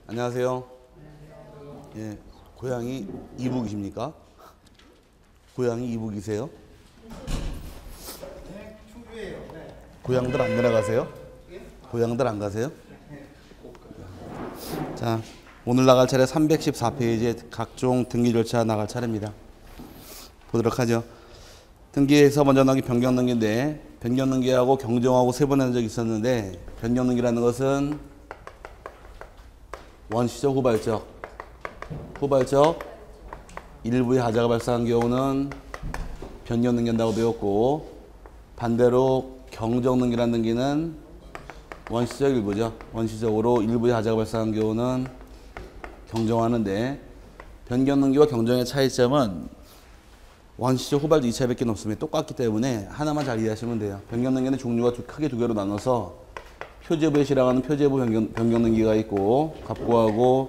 안녕하세요. 예, 고향이 이북이십니까? 고향이 이북이세요? 네, 충주예요. 네. 고향들 안 내려가세요? 고향들 안 가세요? 자, 오늘 나갈 차례 314페이지에 각종 등기 절차 나갈 차례입니다. 보도록 하죠. 등기에서 먼저 나온 게 변경 등기인데, 변경 등기하고 경정하고 세 번 한 적이 있었는데, 변경 등기라는 것은 원시적, 후발적. 후발적, 일부의 하자가 발생한 경우는 변경 등기한다고 배웠고, 반대로 경정 등기라는 등기는 원시적 일부죠. 원시적으로 일부의 하자가 발생한 경우는 경정하는데, 변경 등기와 경정의 차이점은 원시적, 후발적 2차밖에 없습니다. 똑같기 때문에 하나만 잘 이해하시면 돼요. 변경 등기는 종류가 크게 두 개로 나눠서 표제부에 실행하는 표제부 변경 등기가 있고, 갑구하고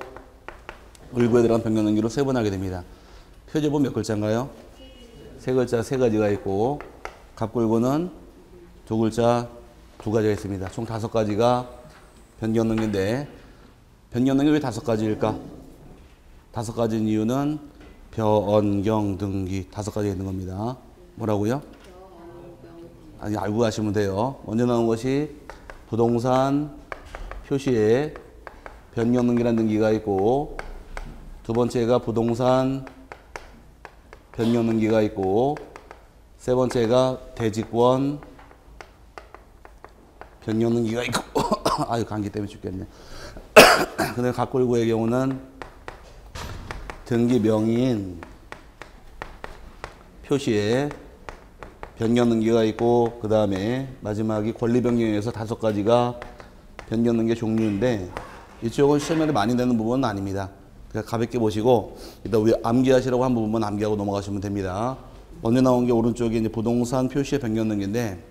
을구에 들어간 변경 등기로 세 번 하게 됩니다. 표제부 몇 글자인가요? 세 글자 세 가지가 있고, 갑구, 을구는 두 글자 두 가지가 있습니다. 총 5가지가 변경 등기인데, 변경 등기 왜 5가지일까? 5가지인 이유는 변경 등기 5가지가 있는 겁니다. 뭐라고요? 아니, 알고 가시면 돼요. 먼저 나온 것이 부동산 표시에 변경 등기라는 등기가 있고, 두 번째가 부동산 변경 등기가 있고, 세 번째가 대지권 변경 등기가 있고, 아유, 감기 때문에 죽겠네. 근데 갑구, 을구의 경우는 등기 명의인 표시에 변경 등기가 있고, 그 다음에 마지막이 권리 변경에서 5가지가 변경 등기 종류인데, 이쪽은 시험에 많이 되는 부분은 아닙니다. 그냥 가볍게 보시고 일단 암기하시라고 한 부분만 암기하고 넘어가시면 됩니다. 먼저 나온 게 오른쪽에 이제 부동산 표시의 변경 등기인데,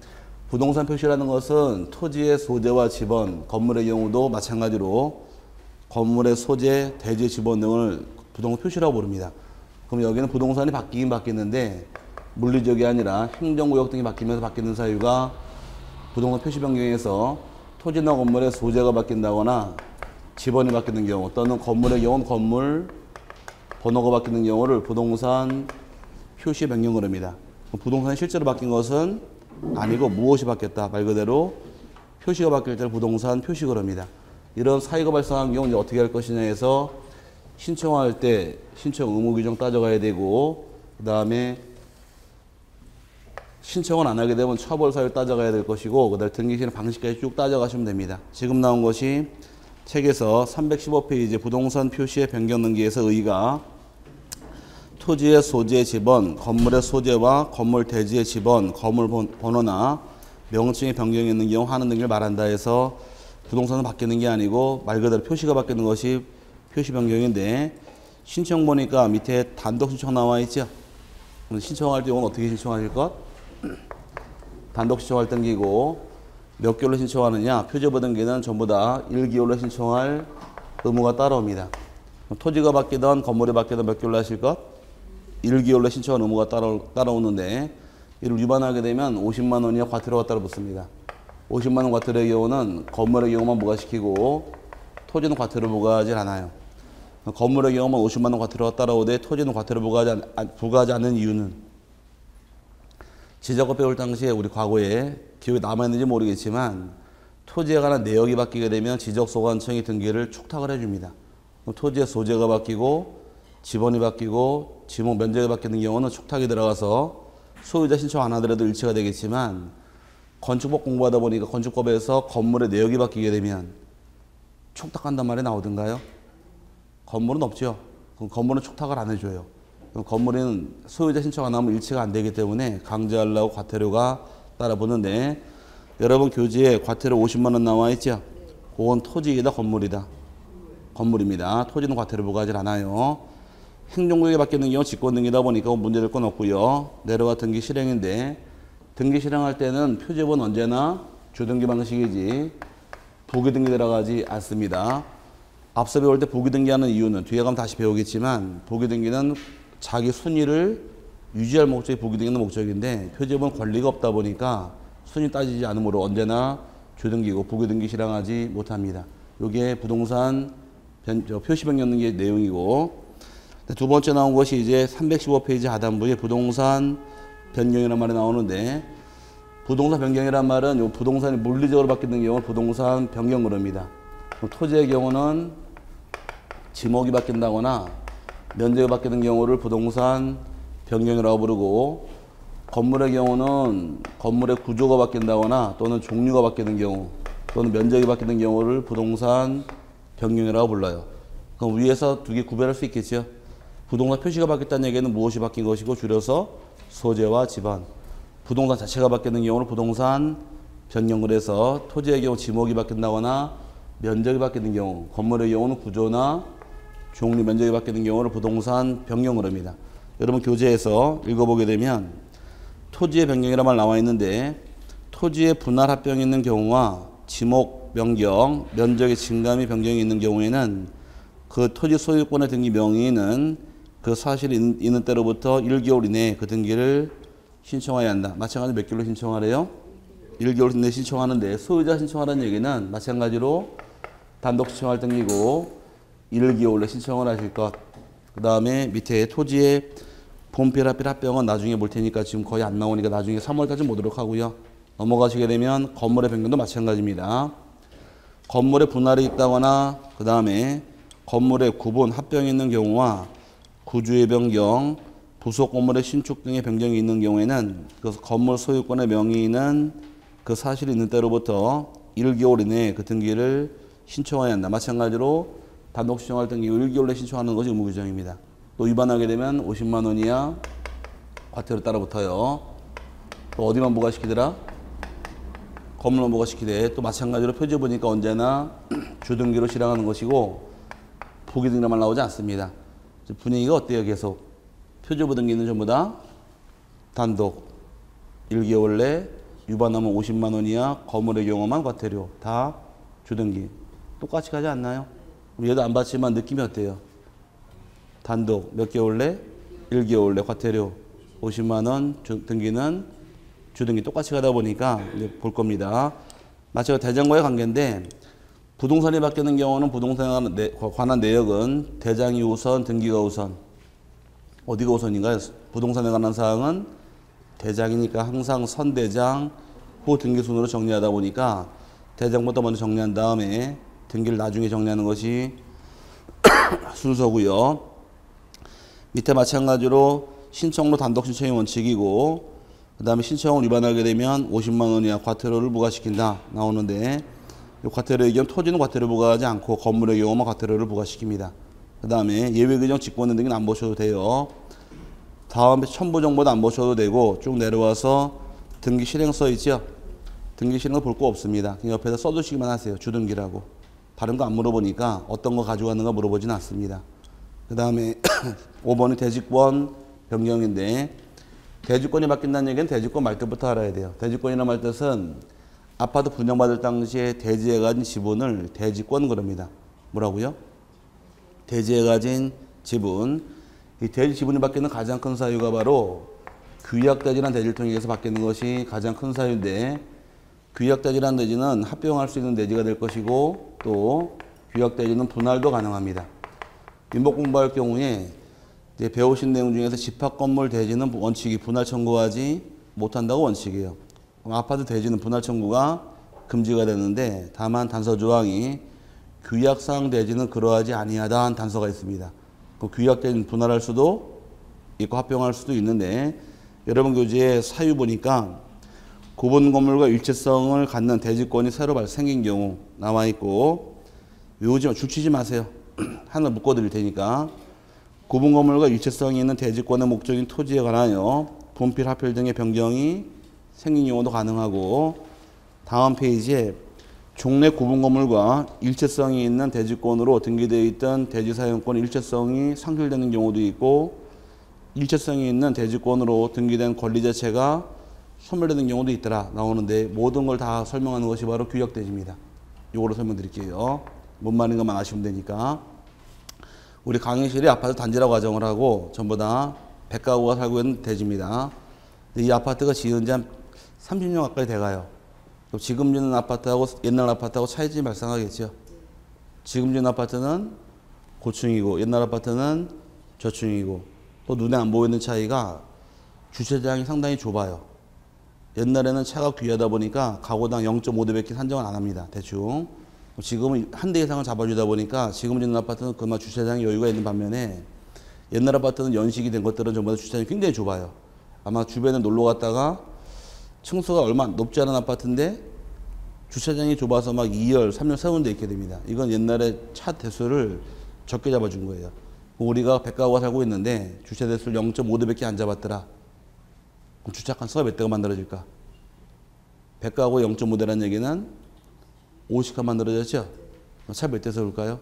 부동산 표시라는 것은 토지의 소재와 지번, 건물의 경우도 마찬가지로 건물의 소재, 대지, 지번 등을 부동산 표시라고 부릅니다. 그럼 여기는 부동산이 바뀌긴 바뀌는데 물리적이 아니라 행정구역 등이 바뀌면서 바뀌는 사유가 부동산 표시 변경에서 토지나 건물의 소재가 바뀐다거나 지번이 바뀌는 경우, 또는 건물의 경우는 건물 번호가 바뀌는 경우를 부동산 표시 변경을 합니다. 부동산이 실제로 바뀐 것은 아니고 무엇이 바뀌었다, 말 그대로 표시가 바뀔 때를 부동산 표시를 합니다. 이런 사유가 발생한 경우 이제 어떻게 할 것이냐 해서 신청할 때 신청 의무 규정 따져가야 되고, 그 다음에 신청을 안 하게 되면 처벌 사유 따져가야 될 것이고, 그 다음에 등기 실행 방식까지 쭉 따져가시면 됩니다. 지금 나온 것이 책에서 315페이지 부동산 표시의 변경 등기에서 의의가 토지의 소재 지번, 건물의 소재와 건물 대지의 지번, 건물 번호나 명칭의 변경이 있는 경우 하는 등기를 말한다 해서 부동산은 바뀌는 게 아니고 말 그대로 표시가 바뀌는 것이 표시 변경인데, 신청 보니까 밑에 단독 신청 나와 있죠. 신청할 때 이건 어떻게 신청하실 것? 단독 신청할 등기고, 몇 개월로 신청하느냐? 표제부 등기는 전부 다 1개월로 신청할 의무가 따라옵니다. 토지가 바뀌든 건물이 바뀌든 몇 개월로 하실 것? 1개월로 신청할 의무가 따라오는데, 이를 위반하게 되면 50만 원이나 과태료가 따라 붙습니다. 50만 원 과태료의 경우는 건물의 경우만 부과시키고 토지는 과태료 부과하지 않아요. 건물의 경우만 50만 원 과태료가 따라오되 토지는 과태료 부과하지 않는 이유는, 지적법 배울 당시에 우리 과거에 기억에 남아있는지 모르겠지만 토지에 관한 내역이 바뀌게 되면 지적소관청이 등기를 촉탁을 해줍니다. 토지의 소재가 바뀌고 지번이 바뀌고 지목 면적이 바뀌는 경우는 촉탁이 들어가서 소유자 신청 안 하더라도 일치가 되겠지만, 건축법 공부하다 보니까 건축법에서 건물의 내역이 바뀌게 되면 촉탁한단 말이 나오던가요? 건물은 없죠. 그럼 건물은 촉탁을 안 해줘요. 그럼 건물은 소유자 신청 안 하면 일치가 안 되기 때문에 강제하려고 과태료가 따라붙는데, 여러분 교재에 과태료 50만 원 나와 있죠? 그건 토지이다 건물이다? 건물입니다. 토지는 과태료 부과하지 않아요. 행정구역이 바뀌는 경우 직권 등기다 보니까 문제될 건 없고요. 내려와 등기 실행인데, 등기 실행할 때는 표제부는 언제나 주등기 방식이지 부기 등기 들어가지 않습니다. 앞서 배울 때 부기 등기하는 이유는 뒤에 가면 다시 배우겠지만, 부기 등기는 자기 순위를 유지할 목적이 부기 등기는 목적인데, 표제부는 권리가 없다 보니까 순위 따지지 않으므로 언제나 주등기고 부기 등기 실행하지 못합니다. 이게 부동산 표시 변경 넣는 게 내용이고, 두 번째 나온 것이 이제 315페이지 하단부에 부동산 변경이라는 말이 나오는데, 부동산 변경이란 말은 요 부동산이 물리적으로 바뀌는 경우를 부동산 변경을 합니다. 토지의 경우는 지목이 바뀐다거나 면적이 바뀌는 경우를 부동산 변경이라고 부르고, 건물의 경우는 건물의 구조가 바뀐다거나 또는 종류가 바뀌는 경우 또는 면적이 바뀌는 경우를 부동산 변경이라고 불러요. 그럼 위에서 두 개 구별할 수 있겠죠. 부동산 표시가 바뀌었다는 얘기는 무엇이 바뀐 것이고, 줄여서 소재와 지반. 부동산 자체가 바뀌는 경우를 부동산 변경을 해서, 토지의 경우 지목이 바뀐다거나 면적이 바뀌는 경우, 건물의 경우는 구조나 종류, 면적이 바뀌는 경우를 부동산 변경을 합니다. 여러분 교재에서 읽어보게 되면 토지의 변경이라는 말 나와 있는데, 토지의 분할 합병이 있는 경우와 지목 변경, 면적의 증감이 변경이 있는 경우에는 그 토지 소유권의 등기 명의는 그 사실이 있는 때로부터 1개월 이내에 그 등기를 신청해야 한다. 마찬가지로 몇 개월로 신청하래요? 1개월 이내에 신청하는데, 소유자 신청하라는 얘기는 마찬가지로 단독 신청할 등기고 1개월에 신청을 하실 것. 그 다음에 밑에 토지의 본필 합필 합병은 나중에 볼 테니까 지금 거의 안 나오니까 나중에 3월까지 보도록 하고요. 넘어가시게 되면 건물의 변경도 마찬가지입니다. 건물의 분할이 있다거나 그 다음에 건물의 구분, 합병이 있는 경우와 구주의 변경, 부속 건물의 신축 등의 변경이 있는 경우에는 그 건물 소유권의 명의는 그 사실이 있는 때로부터 1개월 이내에 그 등기를 신청해야 한다. 마찬가지로 단독 신청할 등기 1개월 내에 신청하는 것이 의무규정입니다. 또 위반하게 되면 50만 원 이하 과태료 따라 붙어요. 또 어디만 부과시키더라? 건물만 부과시키되, 또 마찬가지로 표지 보니까 언제나 주등기로 실행하는 것이고 부기등기만 나오지 않습니다. 분위기가 어때요? 계속 표지부 등기는 전부 다 단독 1개월 내, 위반하면 50만 원 이하, 건물의 경우만 과태료, 다 주등기. 똑같이 가지 않나요? 얘도 안 받지만 느낌이 어때요? 단독 몇 개월 내? 1개월 내 과태료 50만 원, 등기는 주등기 똑같이 가다 보니까 이제 볼 겁니다. 마찬가지로 대장과의 관계인데, 부동산이 바뀌는 경우는 부동산에 관한 내역은 대장이 우선, 등기가 우선. 어디가 우선인가요? 부동산에 관한 사항은 대장이니까 항상 선대장, 후 등기 순으로 정리하다 보니까 대장부터 먼저 정리한 다음에 등기를 나중에 정리하는 것이 순서고요. 밑에 마찬가지로 신청로 단독 신청이 원칙이고, 그 다음에 신청을 위반하게 되면 50만 원 이하 과태료를 부과시킨다 나오는데, 이 과태료의 경우 토지는 과태료 부과하지 않고 건물의 경우만 과태료를 부과시킵니다. 그 다음에 예외 규정 직권 등기는 안 보셔도 돼요. 다음에 첨부 정보도 안 보셔도 되고, 쭉 내려와서 등기 실행 써 있죠. 등기 실행을 볼 거 없습니다. 그냥 옆에다 써두시기만 하세요. 주등기라고. 다른 거 안 물어보니까 어떤 거 가져가는가 물어보지는 않습니다. 그 다음에 5번이 대지권 변경인데, 대지권이 바뀐다는 얘기는 대지권 말 때부터 알아야 돼요. 대지권이라는 말 뜻은 아파트 분양받을 당시에 대지에 가진 지분을 대지권 그럽니다. 뭐라고요? 대지에 가진 지분. 이 대지 지분이 바뀌는 가장 큰 사유가 바로 규약대지라는 대지를 통해서 바뀌는 것이 가장 큰 사유인데, 규약대지라는 대지는 합병할 수 있는 대지가 될 것이고, 또 규약대지는 분할도 가능합니다. 민법 공부할 경우에 이제 배우신 내용 중에서 집합건물 대지는 원칙이 분할 청구하지 못한다고 원칙이에요. 그럼 아파트 대지는 분할 청구가 금지가 되는데, 다만 단서 조항이 규약상 대지는 그러하지 아니하다 한 단서가 있습니다. 그 규약 대지는 분할할 수도 있고 합병할 수도 있는데, 여러분 교재에 사유 보니까 구분 건물과 일체성을 갖는 대지권이 새로 생긴 경우 나와 있고, 외우지 줄치지 마세요. 하나 묶어드릴 테니까. 구분 건물과 일체성이 있는 대지권의 목적인 토지에 관하여 분필, 합필 등의 변경이 생긴 경우도 가능하고, 다음 페이지에 종래 구분 건물과 일체성이 있는 대지권으로 등기되어 있던 대지 사용권 일체성이 상실되는 경우도 있고, 일체성이 있는 대지권으로 등기된 권리 자체가 소멸되는 경우도 있더라 나오는데, 모든 걸 다 설명하는 것이 바로 규약대지입니다. 이거로 설명드릴게요. 뭔 말인가만 아시면 되니까. 우리 강의실이 아파트 단지라고 가정을 하고 전부 다 100가구가 살고 있는 대지입니다. 근데 이 아파트가 지은 지 한 30년 가까이 돼가요. 지금 짓는 아파트하고 옛날 아파트하고 차이점이 발생하겠죠. 지금 짓는 아파트는 고층이고 옛날 아파트는 저층이고 또 눈에 안 보이는 차이가 주차장이 상당히 좁아요. 옛날에는 차가 귀하다 보니까 가구당 0.5대밖에 산정을 안 합니다. 대충. 지금은 한 대 이상을 잡아주다 보니까 지금 짓는 아파트는 그만 주차장에 여유가 있는 반면에 옛날 아파트는 연식이 된 것들은 전부 다 주차장이 굉장히 좁아요. 아마 주변에 놀러 갔다가 층수가 얼마 높지 않은 아파트인데 주차장이 좁아서 막 2열, 3열 세운 데 있게 됩니다. 이건 옛날에 차 대수를 적게 잡아준 거예요. 우리가 백가구가 살고 있는데 주차 대수를 0.5대밖에 안 잡았더라. 그럼 주차 칸수가 몇 대가 만들어질까? 백가구 0.5대라는 얘기는 50칸 만들어졌죠? 차 몇 대 세울까요?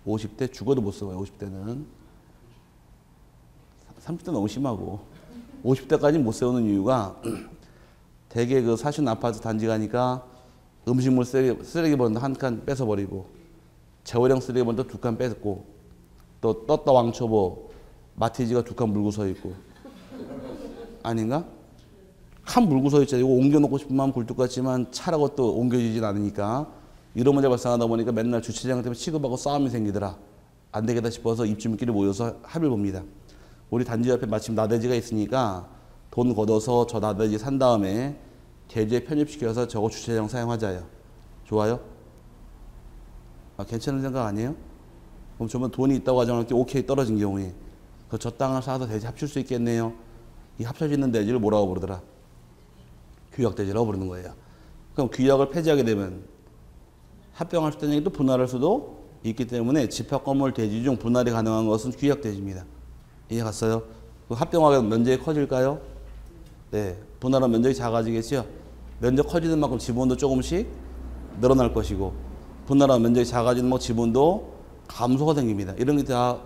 50대? 죽어도 못 세워요. 50대는. 30대 너무 심하고 50대까지 못 세우는 이유가 대개 그 사시는 아파트 단지 가니까 음식물 쓰레기 버린다 한 칸 뺏어버리고 재활용 쓰레기 버린다 두 칸 뺏고 또 떴다 왕초보 마티즈가 두 칸 물고 서 있고 아닌가? 칸 물고 서 있잖아요. 이거 옮겨놓고 싶은 마음 굴뚝 같지만 차라고 또 옮겨지진 않으니까 이런 문제 발생하다 보니까 맨날 주차장 때문에 취급하고 싸움이 생기더라. 안 되겠다 싶어서 입주민끼리 모여서 합의를 봅니다. 우리 단지 옆에 마침 나대지가 있으니까 돈 걷어서 저 나대지 산 다음에 대지에 편입시켜서 저거 주차장 사용하자요. 좋아요? 괜찮은 생각 아니에요? 그럼 저번 돈이 있다고 가정할 때 오케이 떨어진 경우에 저 땅을 사서 대지 합칠 수 있겠네요. 이 합쳐지는 대지를 뭐라고 부르더라? 규약대지라고 부르는 거예요. 그럼 규약을 폐지하게 되면 합병할 수 있는 또 분할할 수도 있기 때문에 집합건물 대지 중 분할이 가능한 것은 규약대지입니다. 이해 갔어요? 합병하면 면적이 커질까요? 네. 분할하면 면적이 작아지겠죠? 면적 커지는 만큼 지분도 조금씩 늘어날 것이고 분할하면 면적이 작아지는 만큼 지분도 감소가 생깁니다. 이런 게 다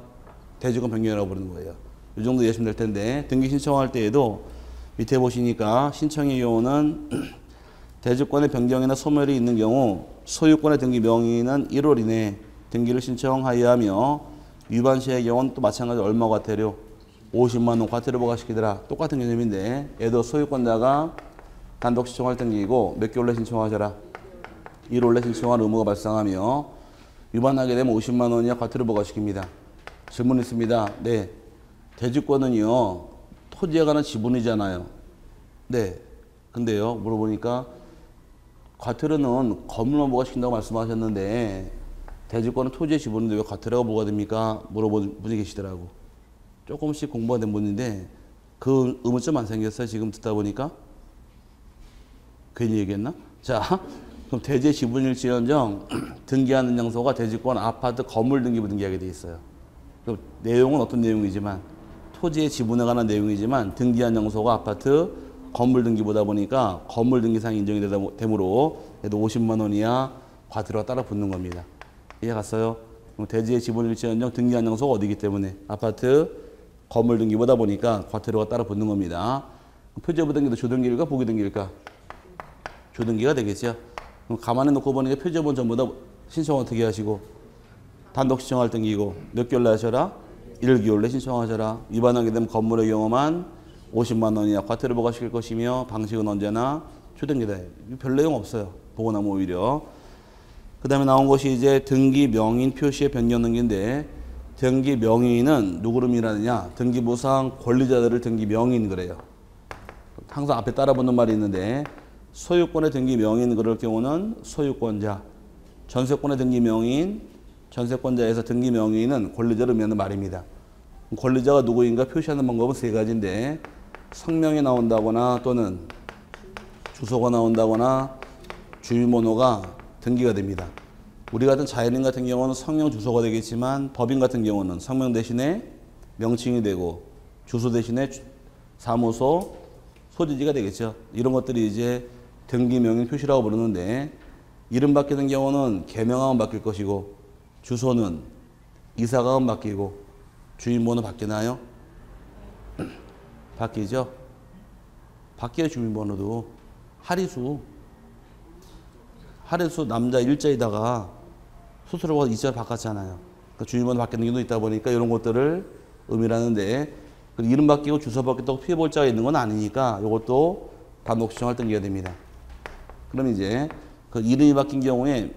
대지권 변경이라고 부르는 거예요. 이 정도 이해하시면 될 텐데 등기 신청할 때에도 밑에 보시니까 신청의 경우는 대지권의 변경이나 소멸이 있는 경우 소유권의 등기 명의는 1월 이내에 등기를 신청하여야 하며 위반 시의 경우는 또 마찬가지로 얼마 과태료? 50만 원 과태료 부과시키더라. 똑같은 개념인데 얘도 소유권자가 단독 신청할 등기이고 몇 개월 내 신청하셔라. 1월 내 신청할 의무가 발생하며 위반하게 되면 50만 원이야 과태료 부과시킵니다. 질문 있습니다. 네. 대지권은요. 토지에 관한 지분이잖아요. 네. 근데요. 물어보니까 과태료는 건물만 부과시킨다고 말씀하셨는데 대지권은 토지의 지분인데 왜 과태료가 부과됩니까? 물어보는 분이 계시더라고. 조금씩 공부가 된 분인데 그 의문점 안 생겼어요? 지금 듣다 보니까? 괜히 얘기했나? 자, 그럼 대지의 지분일지언정 등기하는 장소가 대지권 아파트 건물 등기부 등기하게 돼 있어요. 그럼 내용은 어떤 내용이지만 토지의 지분에 관한 내용이지만 등기한 장소가 아파트 건물 등기보다 보니까 건물 등기상 인정이 되므로 얘도 50만 원 이하 과태료가 따라 붙는 겁니다. 이해 갔어요? 그럼 대지의 지분일지언정 등기한 장소가 어디기 때문에 아파트 건물 등기보다 보니까 과태료가 따라 붙는 겁니다. 표제부 등기도 조등기일까 보기 등기일까? 조등기가 되겠죠. 그럼 가만히 놓고 보니까 표제부는 전부 다 신청 어떻게 하시고 단독 신청할 등기고 몇 개월 하셔라? 1개월 내 신청하셔라. 위반하게 되면 건물의 경우만 50만 원이야 과태료 부과시킬 것이며 방식은 언제나 조등기다. 별 내용 없어요. 보고 나면 오히려. 그 다음에 나온 것이 이제 등기 명인 표시의 변경 등기인데 등기 명인은 누구를 의미하느냐? 등기부상 권리자들을 등기 명인 그래요. 항상 앞에 따라 붙는 말이 있는데 소유권의 등기 명인 그럴 경우는 소유권자, 전세권의 등기 명인, 전세권자에서 등기 명인은 권리자를 의미하는 말입니다. 권리자가 누구인가 표시하는 방법은 세 가지인데 성명이 나온다거나 또는 주소가 나온다거나 주민번호가 등기가 됩니다. 우리 같은 자연인 같은 경우는 성명 주소가 되겠지만 법인 같은 경우는 성명 대신에 명칭이 되고 주소 대신에 사무소, 소지지가 되겠죠. 이런 것들이 이제 등기 명인 표시라고 부르는데 이름 바뀌는 경우는 개명하면 바뀔 것이고 주소는 이사가면 바뀌고 주민번호 바뀌나요? 바뀌죠. 바뀌어요. 주민번호도. 하리수 남자 일자에다가 수수료가 이자 바꿨잖아요. 그러니까 주민번호 바뀌는 경우도 있다 보니까 이런 것들을 의미하는데 이름 바뀌고 주소 바뀌었다고 피해볼 자가 있는 건 아니니까 이것도 단독 신청할 등기가 됩니다. 그럼 이제 그 이름이 바뀐 경우에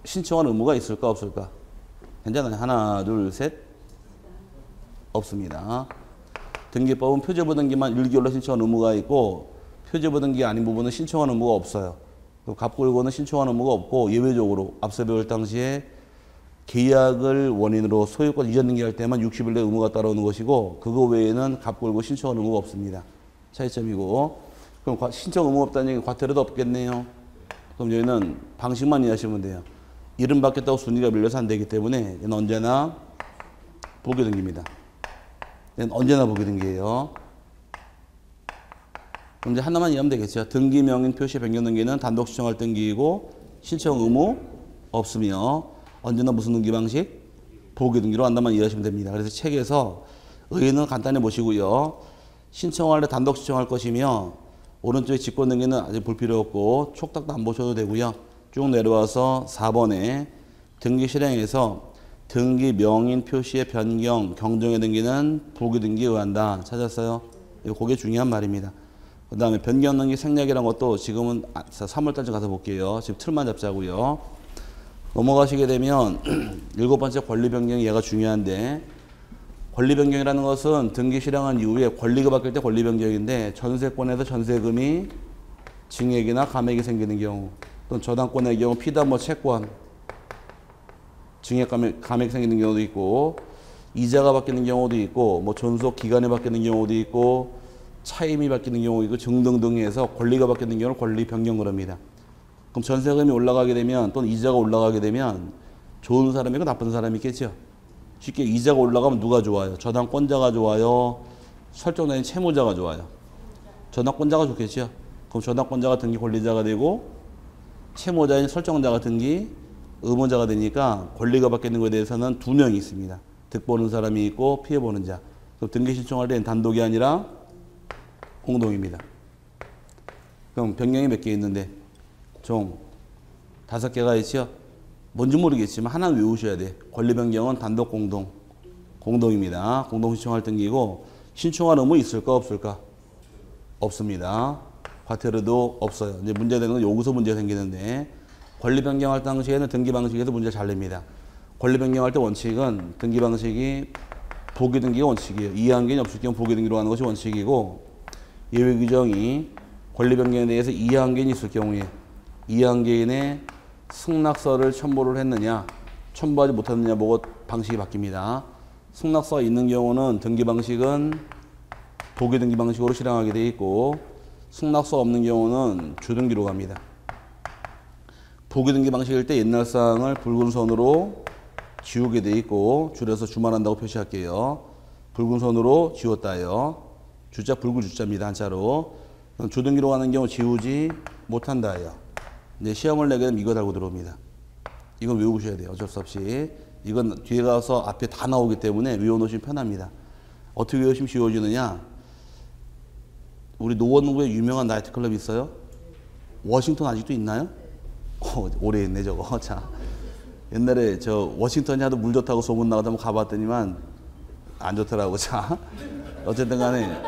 신청할 의무가 있을까 없을까? 괜찮아요. 하나, 둘, 셋. 없습니다. 등기법은 표제부 등기만 일개월로 신청한 의무가 있고 표제부 등기 아닌 부분은 신청한 의무가 없어요. 갑골고는 신청한 의무가 없고 예외적으로 앞서 배울 당시에 계약을 원인으로 소유권 이전 등기할 때만 60일 내 의무가 따라오는 것이고 그거 외에는 갑골고 신청한 의무가 없습니다. 차이점이고 그럼 신청 의무 없다는 얘기는 과태료도 없겠네요. 그럼 여기는 방식만 이해하시면 돼요. 이름 바뀌었다고 순위가 밀려서 안 되기 때문에 얘는 언제나 보기 등기입니다. 얘는 언제나 보기 등기예요. 그럼 이제 하나만 이해하면 되겠죠. 등기 명인 표시 변경 등기는 단독 신청할 등기이고 신청 의무 없으며 언제나 무슨 등기 방식? 보기 등기로 한다만 이해하시면 됩니다. 그래서 책에서 의의는 간단히 보시고요. 신청할 때 단독 신청할 것이며 오른쪽에 직권 등기는 아직 볼 필요 없고 촉탁도 안 보셔도 되고요. 쭉 내려와서 4번에 등기 실행에서 등기 명인 표시의 변경, 경정의 등기는 보기 등기에 의한다. 찾았어요? 이거 그게 중요한 말입니다. 그 다음에 변경 등기 생략이라는 것도 지금은 3월달쯤 가서 볼게요. 지금 틀만 잡자고요. 넘어가시게 되면 7번째 권리 변경이 얘가 중요한데 권리 변경이라는 것은 등기 실행한 이후에 권리가 바뀔 때 권리 변경인데 전세권에서 전세금이 증액이나 감액이 생기는 경우 또는 저당권의 경우 피담보 채권 증액 감액 생기는 경우도 있고 이자가 바뀌는 경우도 있고 뭐 존속 기간이 바뀌는 경우도 있고 차임이 바뀌는 경우도 있고 등등등 해서 권리가 바뀌는 경우를 권리 변경을 합니다. 그럼 전세금이 올라가게 되면 또는 이자가 올라가게 되면 좋은 사람이고 나쁜 사람이 있겠죠. 쉽게 이자가 올라가면 누가 좋아요? 저당권자가 좋아요? 설정된 채무자가 좋아요? 저당권자가 좋겠죠. 그럼 저당권자가 등기 권리자가 되고 채무자인 설정자가 등기 의무자가 되니까 권리가 바뀌는 것에 대해서는 두 명이 있습니다. 득보는 사람이 있고 피해보는 자. 그럼 등기 신청할 때는 단독이 아니라 공동입니다. 그럼 변경이 몇 개 있는데 총 5개가 있죠. 뭔지 모르겠지만 하나 외우셔야 돼. 권리 변경은 단독 공동입니다. 공동 신청할 등기고 신청할 의무 있을까 없을까? 없습니다. 과태료도 없어요. 이제 문제되는 건 여기서 문제가 생기는데 권리 변경할 당시에는 등기 방식에서 문제를 잘 냅니다. 권리 변경할 때 원칙은 등기 방식이 보기 등기가 원칙이에요. 이해한개인이 없을 경우 보기 등기로 하는 것이 원칙이고 예외 규정이 권리 변경에 대해서 이해한개인이 있을 경우에 이해한개인의 승낙서를 첨부를 했느냐 첨부하지 못했느냐 보고 방식이 바뀝니다. 승낙서가 있는 경우는 등기 방식은 보기 등기 방식으로 실행하게 되어 있고 승낙서 없는 경우는 주등기로 갑니다. 보기 등기 방식일 때 옛날 사항을 붉은 선으로 지우게 되어 있고 줄여서 주말한다고 표시할게요. 붉은 선으로 지웠다요. 주자 붉은 주자입니다. 한자로. 주등기로 가는 경우 지우지 못한다요. 이제 시험을 내게 되면 이거 달고 들어옵니다. 이건 외우셔야 돼요. 어쩔 수 없이. 이건 뒤에 가서 앞에 다 나오기 때문에 외워놓으시면 편합니다. 어떻게 외우시면 쉬워지느냐. 우리 노원구에 유명한 나이트클럽이 있어요. 워싱턴 아직도 있나요? 오래 있네 저거. 자, 옛날에 저 워싱턴이 하도 물 좋다고 소문 나가다 한번 가봤더니만 안 좋더라고. 자, 어쨌든 간에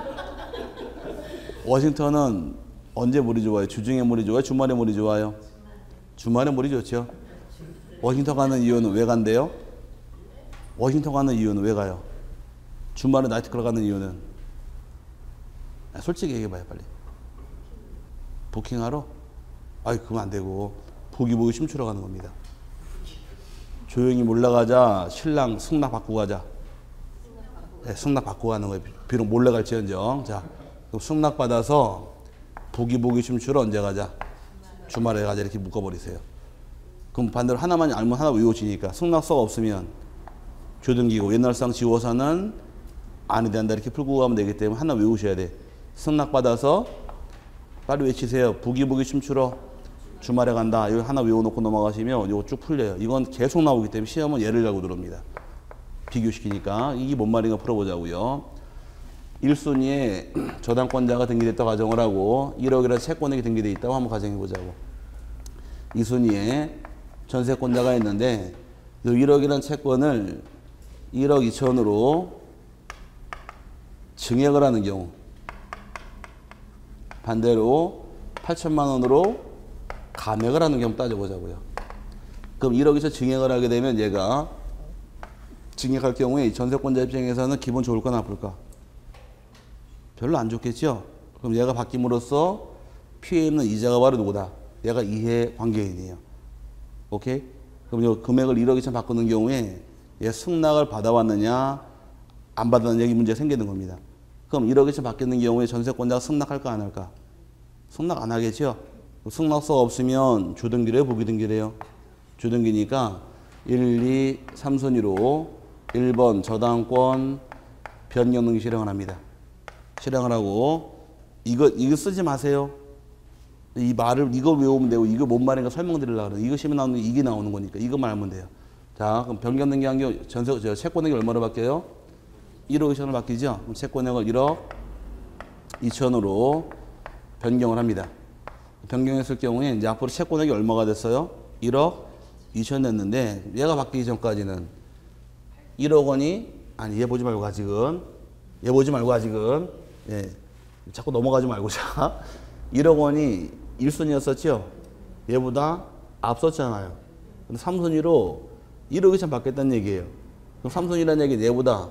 워싱턴은 언제 물이 좋아요? 주중에 물이 좋아요? 주말에 물이 좋아요? 주말에 물이 좋죠. 워싱턴 가는 이유는 왜 간대요? 워싱턴 가는 이유는 왜 가요? 주말에 나이트클럽 가는 이유는? 솔직히 얘기해봐요 빨리. 부킹하러? 아이 그건 안 되고 보기 춤추러 가는 겁니다. 조용히 몰라가자 신랑 승낙 받고 가자. 네, 승낙 받고 가는 거예요. 비록 몰래 갈지언정. 자, 그럼 승낙 받아서 보기 춤추러 언제 가자? 주말에 가자 이렇게 묶어버리세요. 그럼 반대로 하나만 알면 하나 외워지니까 승낙서가 없으면 조등기고 옛날 상 지워서는 아니 된다 이렇게 풀고 가면 되기 때문에 하나 외우셔야 돼. 승낙 받아서 빨리 외치세요. 보기 춤추러 주말에 간다. 이거 하나 외워놓고 넘어가시면 이거 쭉 풀려요. 이건 계속 나오기 때문에 시험은 예를 가고 들어옵니다. 비교시키니까 이게 뭔 말인가 풀어보자고요. 1순위에 저당권자가 등기됐다 가정을 하고 1억이라는 채권액이 등기되어 있다고 한번 가정해보자고. 2순위에 전세권자가 있는데 이 1억이라는 채권을 1억 2천으로 증액을 하는 경우 반대로 8천만 원으로 감액을 하는 경우 따져보자고요. 그럼 1억 2천 증액을 하게 되면 얘가 증액할 경우에 이 전세권자 입장에서는 기분 좋을까 나쁠까? 별로 안 좋겠죠? 그럼 얘가 바뀜으로써 피해 있는 이자가 바로 누구다? 얘가 이해 관계인이에요. 오케이? 그럼 이 금액을 1억 2천 바꾸는 경우에 얘 승낙을 받아왔느냐 안 받았느냐 이 문제가 생기는 겁니다. 그럼 1억 2천 바뀌는 경우에 전세권자가 승낙할까 안 할까? 승낙 안 하겠죠? 승낙서가 없으면 주등기래요 부기등기래요? 주등기니까 1, 2, 3순위로 1번 저당권 변경 등기 실행을 합니다. 실행을 하고 이거 쓰지 마세요. 이 말을 이거 외우면 되고 이거 뭔 말인가 설명드리려고 그래요. 이거 시면 나오는 게 이게 나오는 거니까 이거만 알면 돼요. 자, 그럼 변경 등기 한 경우 채권액이 얼마로 바뀌어요? 1억 2천으로 바뀌죠? 그럼 채권액을 1억 2천으로 변경을 합니다. 변경했을 경우에 이제 앞으로 채권액이 얼마가 됐어요? 1억 2천 됐는데 얘가 바뀌기 전까지는 1억 원이 아니 얘 보지 말고 아직은 얘 보지 말고 아직은 예 자꾸 넘어가지 말고 자 1억 원이 1순위였었죠? 얘보다 앞섰잖아요. 근데 3순위로 1억 2천 받겠다는 얘기예요. 그럼 3순위라는 얘기는 얘보다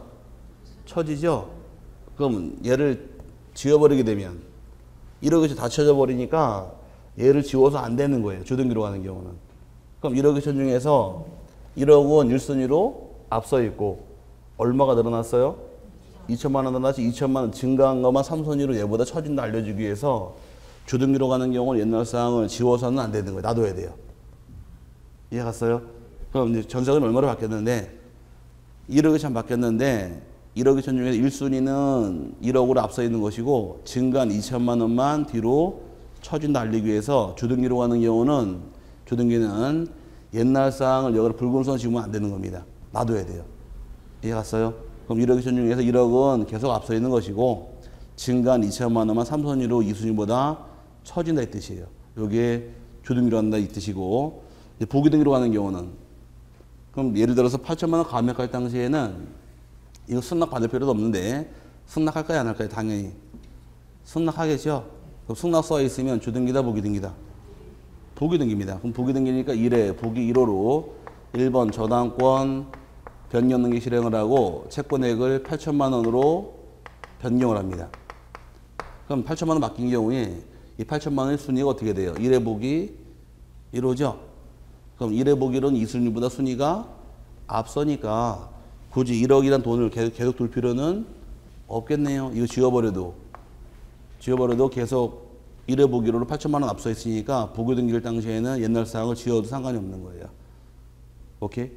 처지죠? 그럼 얘를 지워버리게 되면 1억 2천 다 쳐져 버리니까 얘를 지워서 안 되는 거예요. 주등기로 가는 경우는. 그럼 1억 2천 중에서 1억 원 1순위로 앞서 있고 얼마가 늘어났어요? 2천만 원 늘어났지. 2천만 원 증가한 것만 3순위로 얘보다 처진다 알려주기 위해서 주등기로 가는 경우는 옛날 사항을 지워서는 안 되는 거예요. 놔둬야 돼요. 이해 갔어요? 그럼 이제 전세금이 얼마로 바뀌었는데 1억 2천 바뀌었는데 1억 2천 중에서 1순위는 1억으로 앞서 있는 것이고 증가한 2천만 원만 뒤로 처진다 알리기 위해서 주등기로 가는 경우는 주등기는 옛날 사항을 여기로 붉은 선 지우면 안 되는 겁니다. 놔둬야 돼요. 이해 갔어요? 그럼 1억 2천 중에서 1억은 계속 앞서 있는 것이고 증가한 2천만 원만 3순위로 2순위보다 처진다 이 뜻이에요. 여기에 주등기로 간다 이 뜻이고 이제 부기등기로 가는 경우는 그럼 예를 들어서 8천만 원 감액할 당시에는 이거 승낙 받을 필요도 없는데 승낙할까요 안 할까요? 당연히 승낙하겠죠. 그럼 승낙서가 있으면 주등기다 부기등기다? 부기등기입니다. 그럼 부기등기니까 1회 부기 1호로 1번 저당권 변경 등기 실행을 하고 채권액을 8천만 원으로 변경을 합니다. 그럼 8천만 원 맡긴 경우에 이 8천만 원의 순위가 어떻게 돼요? 1회 보기 1호죠? 그럼 1회 보기 1호는 2순위보다 순위가 앞서니까 굳이 1억이란 돈을 계속 둘 필요는 없겠네요. 이거 지워버려도 계속 1회 보기 1호로 8천만 원 앞서 있으니까 보기 등기를 당시에는 옛날 사항을 지워도 상관이 없는 거예요. 오케이?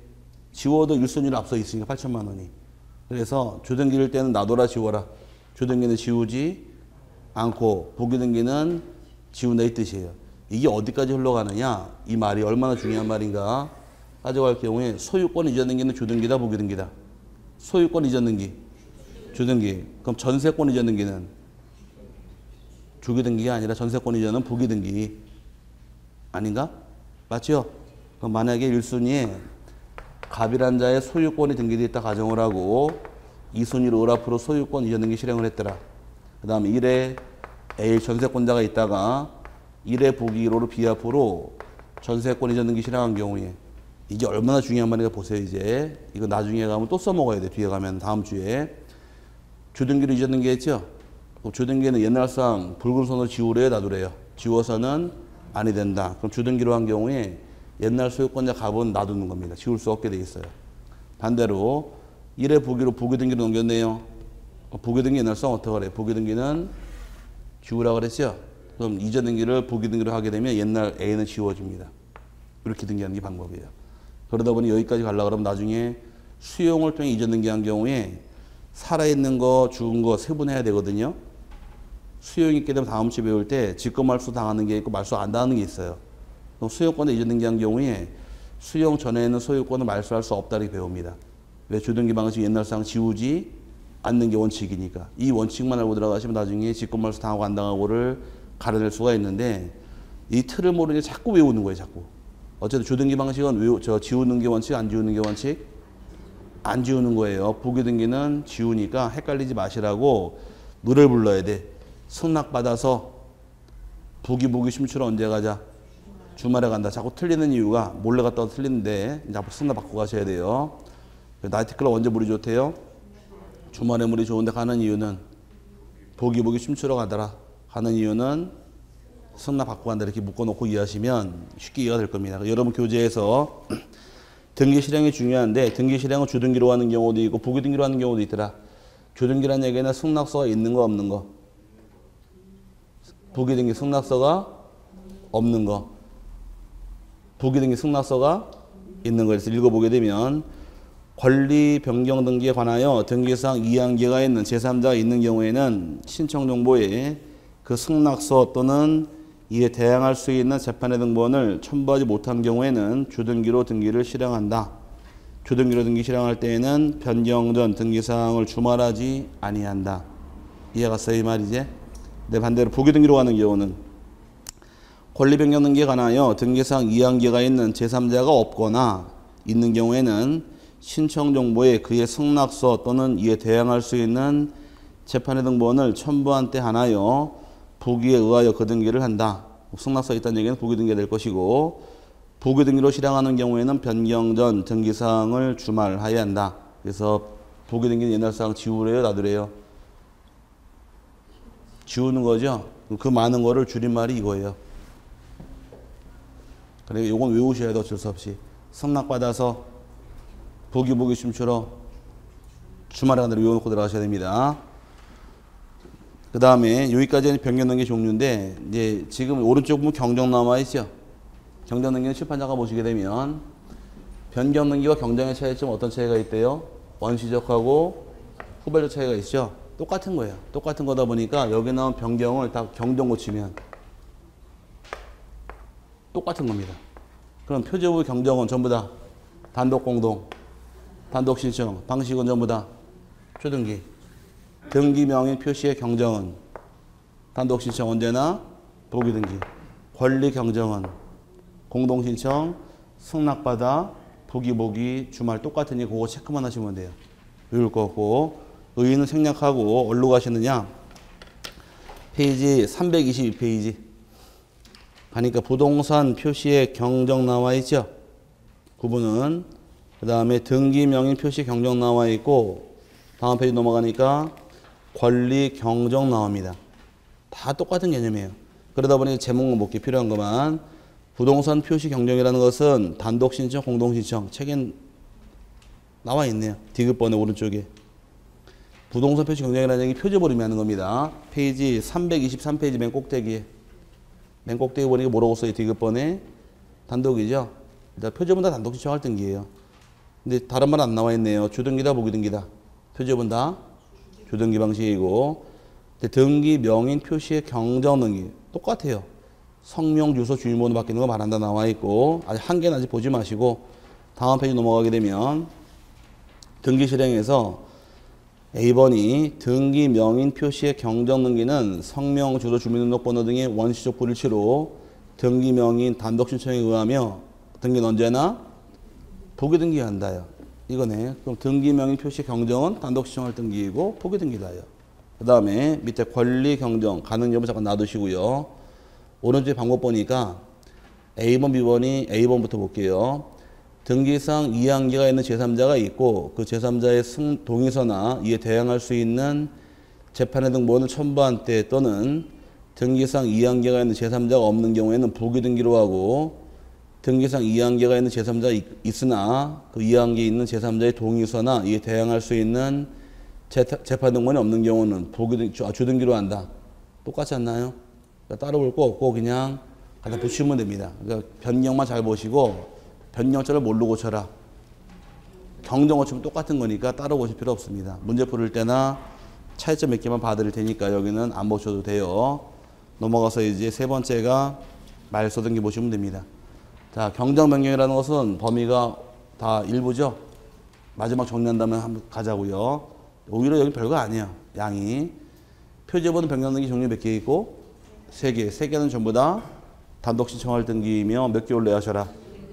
지워도 1순위로 앞서 있으니까 8천만 원이. 그래서 주등기일 때는 놔둬라 지워라. 주등기는 지우지 않고 부기등기는 지운다 이 뜻이에요. 이게 어디까지 흘러가느냐? 이 말이 얼마나 중요한 말인가? 가져갈 경우에 소유권 이전 등기는 주등기다 부기등기다? 소유권 이전 등기 주등기. 그럼 전세권 이전 등기는 주기등기가 아니라 전세권 이전은 부기등기 아닌가? 맞죠? 그럼 만약에 1순위에 갑이란 자의 소유권이 등기되어 있다 가정을 하고 2순위로 을 앞으로 소유권 이전 등기 실행을 했더라. 그 다음에 1회 A 전세권자가 있다가 1회 보기 1호로 B 앞으로 전세권 이전 등기 실행한 경우에 이게 얼마나 중요한 말인가 보세요. 이제 이거 나중에 가면 또 써먹어야 돼. 뒤에 가면 다음 주에 주등기로 이전 등기 했죠. 주등기는 옛날상 붉은 선으로 지우래요 놔두래요? 지워서는 아니 된다. 그럼 주등기로 한 경우에 옛날 소유권자 갑은 놔두는 겁니다. 지울 수 없게 돼 있어요. 반대로 1회 보기로 부기등기로 넘겼네요. 부기등기 옛날상 어떻게 그래? 부기등기는 지우라고 그랬죠? 그럼 이전 등기를 부기등기로 하게 되면 옛날 A는 지워집니다. 이렇게 등기하는 게 방법이에요. 그러다 보니 여기까지 가려고 그러면 나중에 수용을 통해 이전 등기한 경우에 살아있는 거, 죽은 거 세분해야 되거든요. 수용이 있게 되면 다음 주에 배울 때 직권 말소 당하는 게 있고 말소 안 당하는 게 있어요. 그럼 수용권에 이전 등기한 경우에 수용 전에는 소유권을 말소할 수 없다고 배웁니다. 왜? 주등기 방식 옛날상 지우지 않는 게 원칙이니까. 이 원칙만 알고 들어가시면 나중에 직권 말소 당하고 안 당하고를 가려낼 수가 있는데 이 틀을 모르니 자꾸 외우는 거예요. 자꾸. 어쨌든 주등기 방식은 지우는 게 원칙, 안 지우는 게 원칙? 안 지우는 거예요. 부기등기는 지우니까 헷갈리지 마시라고 노래를 불러야 돼. 승낙받아서 부기 심추러 언제 가자? 주말에 간다. 자꾸 틀리는 이유가 몰래 갔다 와도 틀리는데 이제 앞으로 승낙 받고 가셔야 돼요. 나이트클럽 언제 물이 좋대요? 주말에 물이 좋은데 가는 이유는 보기 춤추러 가더라. 가는 이유는 승낙 받고 간다. 이렇게 묶어놓고 이해하시면 쉽게 이해가 될 겁니다. 여러분 교재에서 등기 실행이 중요한데 등기 실행은 주등기로 하는 경우도 있고 부기등기로 하는 경우도 있더라. 주등기라는 얘기는 승낙서가 있는 거 없는 거. 부기등기 승낙서가 없는 거. 부기등기 승낙서가 있는 거. 그래서 읽어보게 되면 권리 변경 등기에 관하여 등기상 이양기가 있는 제3자가 있는 경우에는 신청 정보에 그 승낙서 또는 이에 대항할 수 있는 재판의 등본을 첨부하지 못한 경우에는 주등기로 등기를 실행한다. 주등기로 등기 실행할 때에는 변경 전 등기사항을 주말하지 아니한다. 이해가 갔어요 이 말이지? 네, 반대로 부기등기로 가는 경우는 권리 변경 등기에 관하여 등기상 이양기가 있는 제3자가 없거나 있는 경우에는 신청 정보에 그의 승낙서 또는 이에 대항할 수 있는 재판의 등본을 첨부한 때 하나여 부기에 의하여 그 등기를 한다. 승낙서 있다는 얘기는 부기등기가 될 것이고 부기등기로 실행하는 경우에는 변경 전 등기사항을 주말하여야 한다. 그래서 부기등기는 옛날 사항 지우래요, 놔두래요? 지우는 거죠. 그 많은 거를 줄임말이 이거예요. 그래, 요건 외우셔야 돼, 어쩔 수 없이. 승낙받아서 보기 춤추러 주말에 간다고 외워놓고 들어가셔야 됩니다. 그 다음에 여기까지는 변경 등기 종류인데 이제 지금 오른쪽 보면 경정 남아 있죠. 경정 등기는 출판자가 보시게 되면 변경 등기와 경정의 차이점 어떤 차이가 있대요? 원시적하고 후발적 차이가 있죠. 똑같은 거예요. 똑같은 거다 보니까 여기 나온 변경을 다 경정 고치면 똑같은 겁니다. 그럼 표제부 경정은 전부 다 단독 공동, 단독 신청, 방식은 전부 다 주등기. 등기 명인 표시의 경정은 단독 신청 언제나 보기 등기. 권리 경정은 공동 신청, 승낙받아, 보기 주말 똑같으니 그거 체크만 하시면 돼요. 외울 거 없고. 의의는 생략하고 어디로 가시느냐? 페이지 322페이지. 가니까 부동산 표시의 경정 나와 있죠. 구분은 그 다음에 등기 명인 표시 경정 나와 있고 다음 페이지 넘어가니까 권리 경정 나옵니다. 다 똑같은 개념이에요. 그러다 보니 제목만 먹기 필요한 것만. 부동산 표시 경정이라는 것은 단독 신청, 공동 신청 책에 나와 있네요. 디귿번에 오른쪽에. 부동산 표시 경정이라는 얘기 표제보름이 하는 겁니다. 페이지 323페이지 맨 꼭대기에. 맨 꼭대기 보니까 뭐라고 써요? 디귿번에 단독이죠. 일단 표제본 다 단독 신청할 등기예요. 근데 다른 말 안 나와 있네요. 주등기다, 보기등기다. 표제본 다 주등기 방식이고 등기 명인 표시의 경정 등기 똑같아요. 성명, 주소, 주민번호 바뀌는 거 말한다 나와 있고 아직 한 개는 아직 보지 마시고 다음 페이지 넘어가게 되면 등기 실행에서 A번이 등기 명인 표시의 경정 등기는 성명, 주소, 주민등록번호 등의 원시적 불일치로 등기 명인 단독 신청에 의하며 등기는 언제나 보기 등기한다요. 이거네. 그럼 등기 명인 표시 경정은 단독 신청할 등기이고 보기 등기다요. 그 다음에 밑에 권리 경정 가능 여부 잠깐 놔두시고요. 오른쪽에 방법 보니까 A번, B번이 A번부터 볼게요. 등기상 이양기가 있는 제3자가 있고 그 제3자의 동의서나 이에 대항할 수 있는 재판의 등본을 첨부한 때 또는 등기상 이양기가 있는 제3자가 없는 경우에는 부기등기로 하고 등기상 이양기가 있는 제3자가 있으나 그 이양기에 있는 제3자의 동의서나 이에 대항할 수 있는 재판 등본이 없는 경우는 주등기로 한다. 똑같지 않나요? 그러니까 따로 볼 거 없고 그냥 갖다 붙이면 됩니다. 그러니까 변경만 잘 보시고 변경자를 뭘로 고쳐라. 경정 고치면 똑같은 거니까 따로 보실 필요 없습니다. 문제 풀을 때나 차이점 몇 개만 봐드릴 테니까 여기는 안 보셔도 돼요. 넘어가서 이제 세 번째가 말소 등기 보시면 됩니다. 자, 경정 변경이라는 것은 범위가 다 일부죠. 마지막 정리한다면 한번 가자고요. 오히려 여기 별거 아니야. 양이. 표제본 변경 등기 종류 몇 개 있고 3개. 3개는 전부 다 단독 신청할 등기이며 몇 개월 내에 하셔라.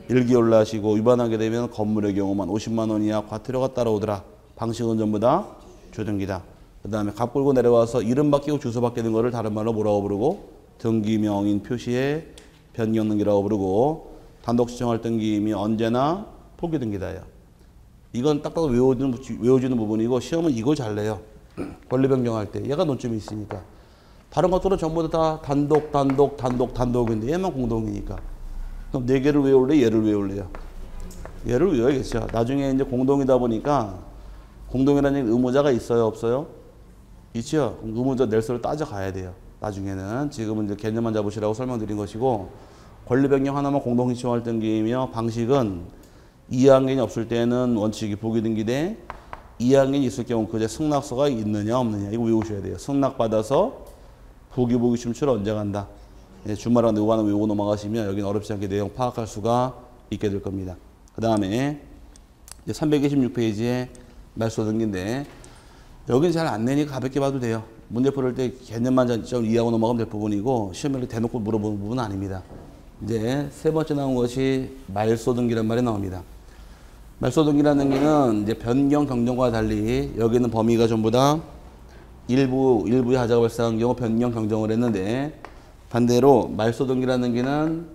1개월 하시고 위반하게 되면 건물의 경우만 50만 원 이하 과태료가 따라오더라. 방식은 전부 다 주등기다. 그 다음에 값 끌고 내려와서 이름 바뀌고 주소 바뀌는 거를 다른 말로 뭐라고 부르고 등기명인 표시의 변경 등기라고 부르고 단독 신청할 등기이며 언제나 포기 등기다요. 이건 딱딱 외워지는 부분이고 시험은 이걸 잘 내요. 권리 변경할 때 얘가 논점이 있으니까. 다른 것들은 전부 다 단독인데 얘만 공동이니까. 그럼 네 개를 외울래? 얘를 외울래요? 얘를 외워야겠죠. 나중에 이제 공동이다 보니까 공동이라는 의무자가 있어요, 없어요? 있죠. 의무자 낼수를 따져가야 돼요. 나중에는 지금은 이제 개념만 잡으시라고 설명드린 것이고 권리 변경 하나만 공동 신청할 등기이며 방식은 이해관계인이 없을 때는 원칙이 보기 등기 대 이해관계인이 있을 경우 그제 승낙서가 있느냐 없느냐 이거 외우셔야 돼요. 승낙받아서 보기 춤추러 언제 간다. 예, 주말에 이거 하나 외우고 넘어가시면 여기는 어렵지 않게 내용 파악할 수가 있게 될 겁니다. 그 다음에 326페이지에 말소 등기인데 여기는 잘 안 내니까 가볍게 봐도 돼요. 문제 풀을 때 개념만 좀 이해하고 넘어가면 될 부분이고 시험에 대놓고 물어보는 부분은 아닙니다. 이제 세 번째 나온 것이 말소 등기란 말이 나옵니다. 말소 등기라는 등기는 이제 변경 경정과 달리 여기는 범위가 전부 다 일부의 하자가 발생한 경우 변경 경정을 했는데 반대로 말소 등기라는 등기는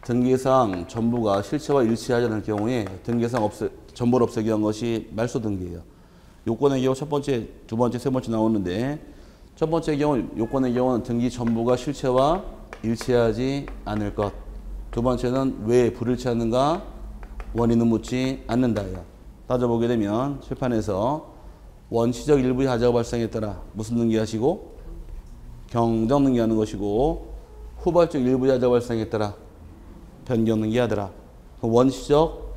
등기상 전부가 실체와 일치하지 않을 경우에 등기상 전부를 없애기 위한 것이 말소 등기예요. 요건의 경우 첫 번째, 두 번째, 세 번째 나오는데 첫 번째 경우 요건의 경우는 등기 전부가 실체와 일치하지 않을 것. 두 번째는 왜 불일치하는가 원인은 묻지 않는다예요. 따져보게 되면 칠판에서 원시적 일부의 하자가 발생했더라. 무슨 등기하시고 경정 등기하는 것이고 후발적 일부의 하자가 발생했더라. 변경 등기하더라. 원시적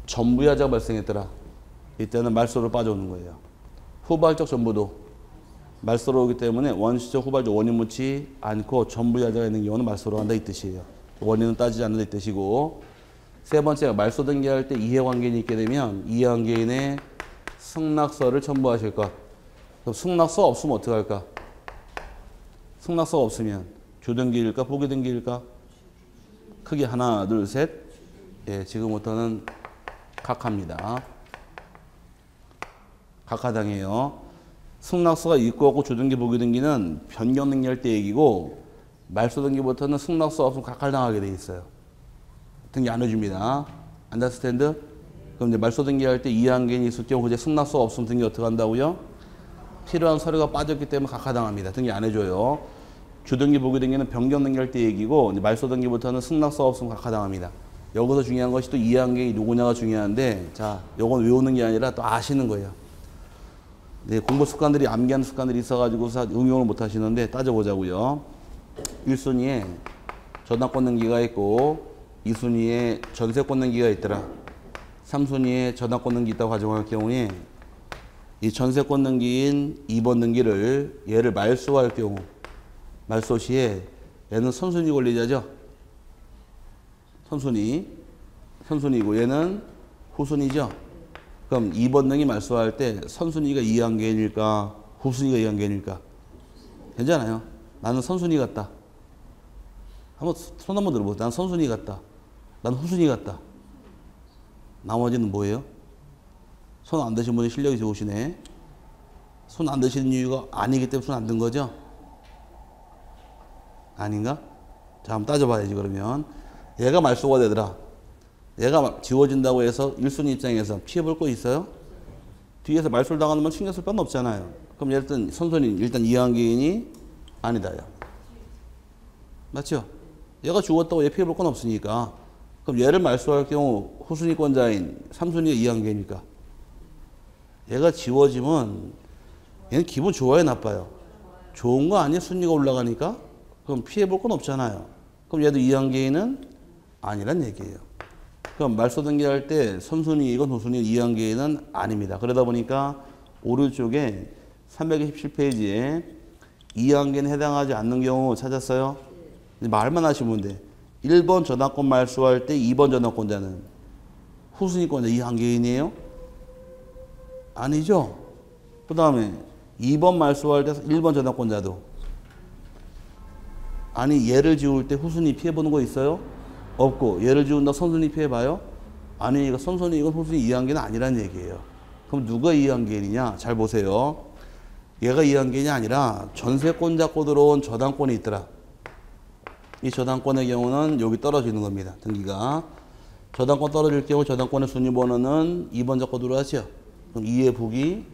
전부의 하자가 발생했더라. 이때는 말소로 빠져오는 거예요. 후발적 전부도 말소로 오기 때문에 원시적 후발적 원인 묻지 않고 전부의 하자가 있는 경우는 말소로 한다 이 뜻이에요. 원인은 따지지 않는다 이 뜻이고 세 번째가 말소 등기할 때 이해관계인이 있게 되면 이해관계인의 승낙서를 첨부하실 것. 그럼 승낙서 없으면 어떻게 할까? 승낙서가 없으면 주등기일까 부기등기일까? 크게 하나 둘 셋. 예, 지금부터는 각하입니다. 각하당해요. 승낙서가 있고 없고 주등기 부기등기는 변경 등기할 때 얘기고 말소 등기부터는 승낙서 없으면 각하당하게 돼 있어요. 등기 안 해줍니다. 안더스탠드? 그럼 이제 말소 등기할 때 이해관계인이 있을 경우 이제 승낙서 없으면 등기 어떻게 한다고요? 필요한 서류가 빠졌기 때문에 각하당합니다. 등기 안 해줘요. 주등기 부기등기는 변경 등기할 때 얘기고 말소 등기부터는 승낙서 없으면 각하당합니다. 여기서 중요한 것이 또 이해관계인이 누구냐가 중요한데 자, 요건 외우는 게 아니라 또 아시는 거예요. 네, 공부 습관들이 암기하는 습관들이 있어가지고 응용을 못 하시는데 따져보자고요. 1순위에 저당권 등기가 있고 2순위에 전세권 등기가 있더라. 3순위에 저당권 등기 있다고 가정할 경우에 이 전세권 등기인 2번 등기를 얘를 말소할 경우 말소 시에 얘는 선순위 권리자죠. 선순위고 얘는 후순위죠. 그럼 2번 등기 말소할 때 선순위가 이해관계인일까 후순위가 이해관계인일까? 괜찮아요. 나는 선순위 같다. 손 한번 들어보세요. 난 선순위 같다. 난 후순위 같다. 나머지는 뭐예요? 손 안 드신 분이 실력이 좋으시네. 손 안 드시는 이유가 아니기 때문에 손 안 든 거죠? 아닌가? 자, 한번 따져봐야지 그러면. 얘가 말소가 되더라. 얘가 지워진다고 해서 1순위 입장에서 피해볼 거 있어요? 뒤에서 말소를 당하면 신경 쓸 필요는 없잖아요. 그럼 일단 선순위, 일단 이해관계인이 아니다요. 맞죠? 얘가 죽었다고 얘 피해볼 건 없으니까. 그럼 얘를 말소할 경우 후순위권자인 3순위가 이해관계니까. 얘가 지워지면 얘는 기분 좋아요, 나빠요? 좋은 거 아니에요? 순위가 올라가니까? 그럼 피해볼 건 없잖아요. 그럼 얘도 이해관계인은 아니란 얘기예요. 그럼 말소 등기할 때 선순위이건 후순위 이해관계인은 아닙니다. 그러다 보니까 오른쪽에 327페이지에 이해관계인 해당하지 않는 경우 찾았어요? 말만 하시면 돼. 1번 저당권 말소할 때 2번 저당권자는 후순위권자 이해관계인이에요? 아니죠. 그 다음에 2번 말소할 때 1번 저당권자도 아니 얘를 지울 때 후순위 피해보는 거 있어요? 없고 얘를 지운다 선순위 피해봐요? 아니 이거 선순위 이건 후순위 이해관계는 아니란 얘기예요. 그럼 누가 이해관계인이냐? 잘 보세요. 얘가 이해관계인이 아니라 전세권 잡고 들어온 저당권이 있더라. 이 저당권의 경우는 여기 떨어지는 겁니다. 등기가. 저당권 떨어질 경우 저당권의 순위번호는 2번 잡고 들어가죠. 그럼 2의 북이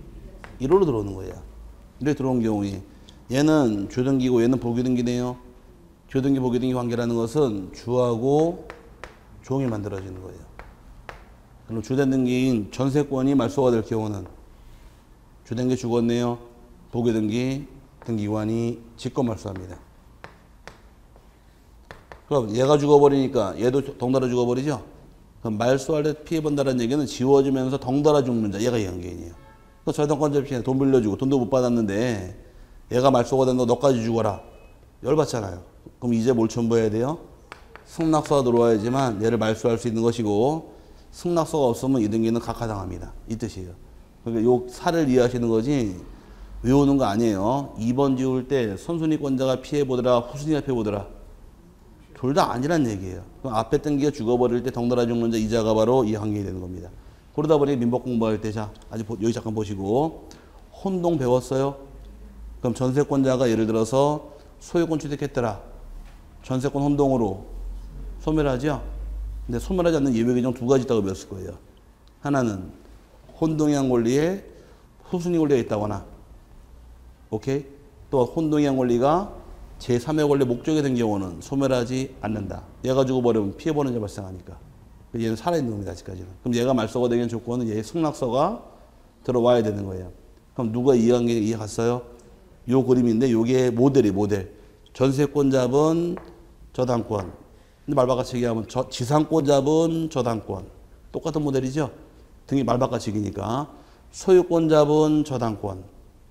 1호로 들어오는 거예요. 이렇게 들어온 경우에 얘는 주등기고 얘는 보기등기네요. 주등기 보기등기 관계라는 것은 주하고 종이 만들어지는 거예요. 그럼 주된 등기인 전세권이 말소가 될 경우는 주된 게 죽었네요. 보기등기 등기관이 직권 말소합니다. 그럼 얘가 죽어버리니까 얘도 덩달아 죽어버리죠. 그럼 말소할 때 피해본다는 얘기는 지워지면서 덩달아 죽는 자, 얘가 이한개인이에요. 저당권 접시에 돈 빌려주고 돈도 못 받았는데 얘가 말소가 된다고 너까지 죽어라. 열받잖아요. 그럼 이제 뭘 첨부해야 돼요? 승낙서가 들어와야지만 얘를 말소할 수 있는 것이고 승낙서가 없으면 이 등기는 각하당합니다. 이 뜻이에요. 그러니까 요 사를 이해하시는 거지 외우는 거 아니에요. 2번 지울 때 선순위권자가 피해보더라, 후순위가 피해보더라. 둘 다 아니란 얘기예요. 그럼 앞에 등기가 죽어버릴 때 덩달아 죽는 자 이자가 바로 이 한계이 되는 겁니다. 그러다 보니 민법 공부할 때 자, 아직 여기 잠깐 보시고 혼동 배웠어요? 그럼 전세권자가 예를 들어서 소유권 취득했더라. 전세권 혼동으로 소멸하죠? 근데 소멸하지 않는 예외 규정 두 가지 있다고 배웠을 거예요. 하나는 혼동이한 권리에 후순위 권리가 있다거나, 오케이? 또 혼동이한 권리가 제3의 권리 목적이 된 경우는 소멸하지 않는다. 얘가 죽어버리면 피해보는 자 발생하니까. 얘는 살아있는 겁니다, 아직까지는. 그럼 얘가 말소가 되는 조건은 얘의 승낙서가 들어와야 되는 거예요. 그럼 누가 이해 갔어요? 요 그림인데 요게 모델이 모델. 전세권 잡은 저당권. 근데 말바꿔치 얘기하면 지상권 잡은 저당권. 똑같은 모델이죠? 등기 말바꿔치기니까. 소유권 잡은 저당권.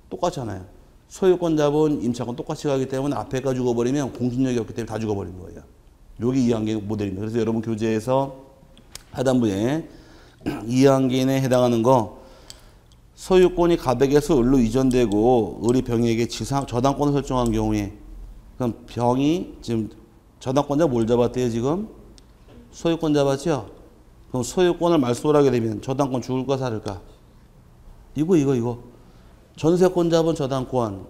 똑같잖아요. 소유권 잡은 임차권 똑같이 가기 때문에 앞에가 죽어버리면 공신력이 없기 때문에 다 죽어버리는 거예요. 요게 이한계 모델입니다. 그래서 여러분 교재에서 하단부에 이한계인에 해당하는 거 소유권이 가백에서 을로 이전되고 을이 병에게 저당권을 설정한 경우에 그럼 병이 지금 저당권자 뭘 잡았대요 지금? 소유권 잡았죠? 그럼 소유권을 말소를 하게 되면 저당권 죽을까 살을까? 이거 전세권 잡은 저당권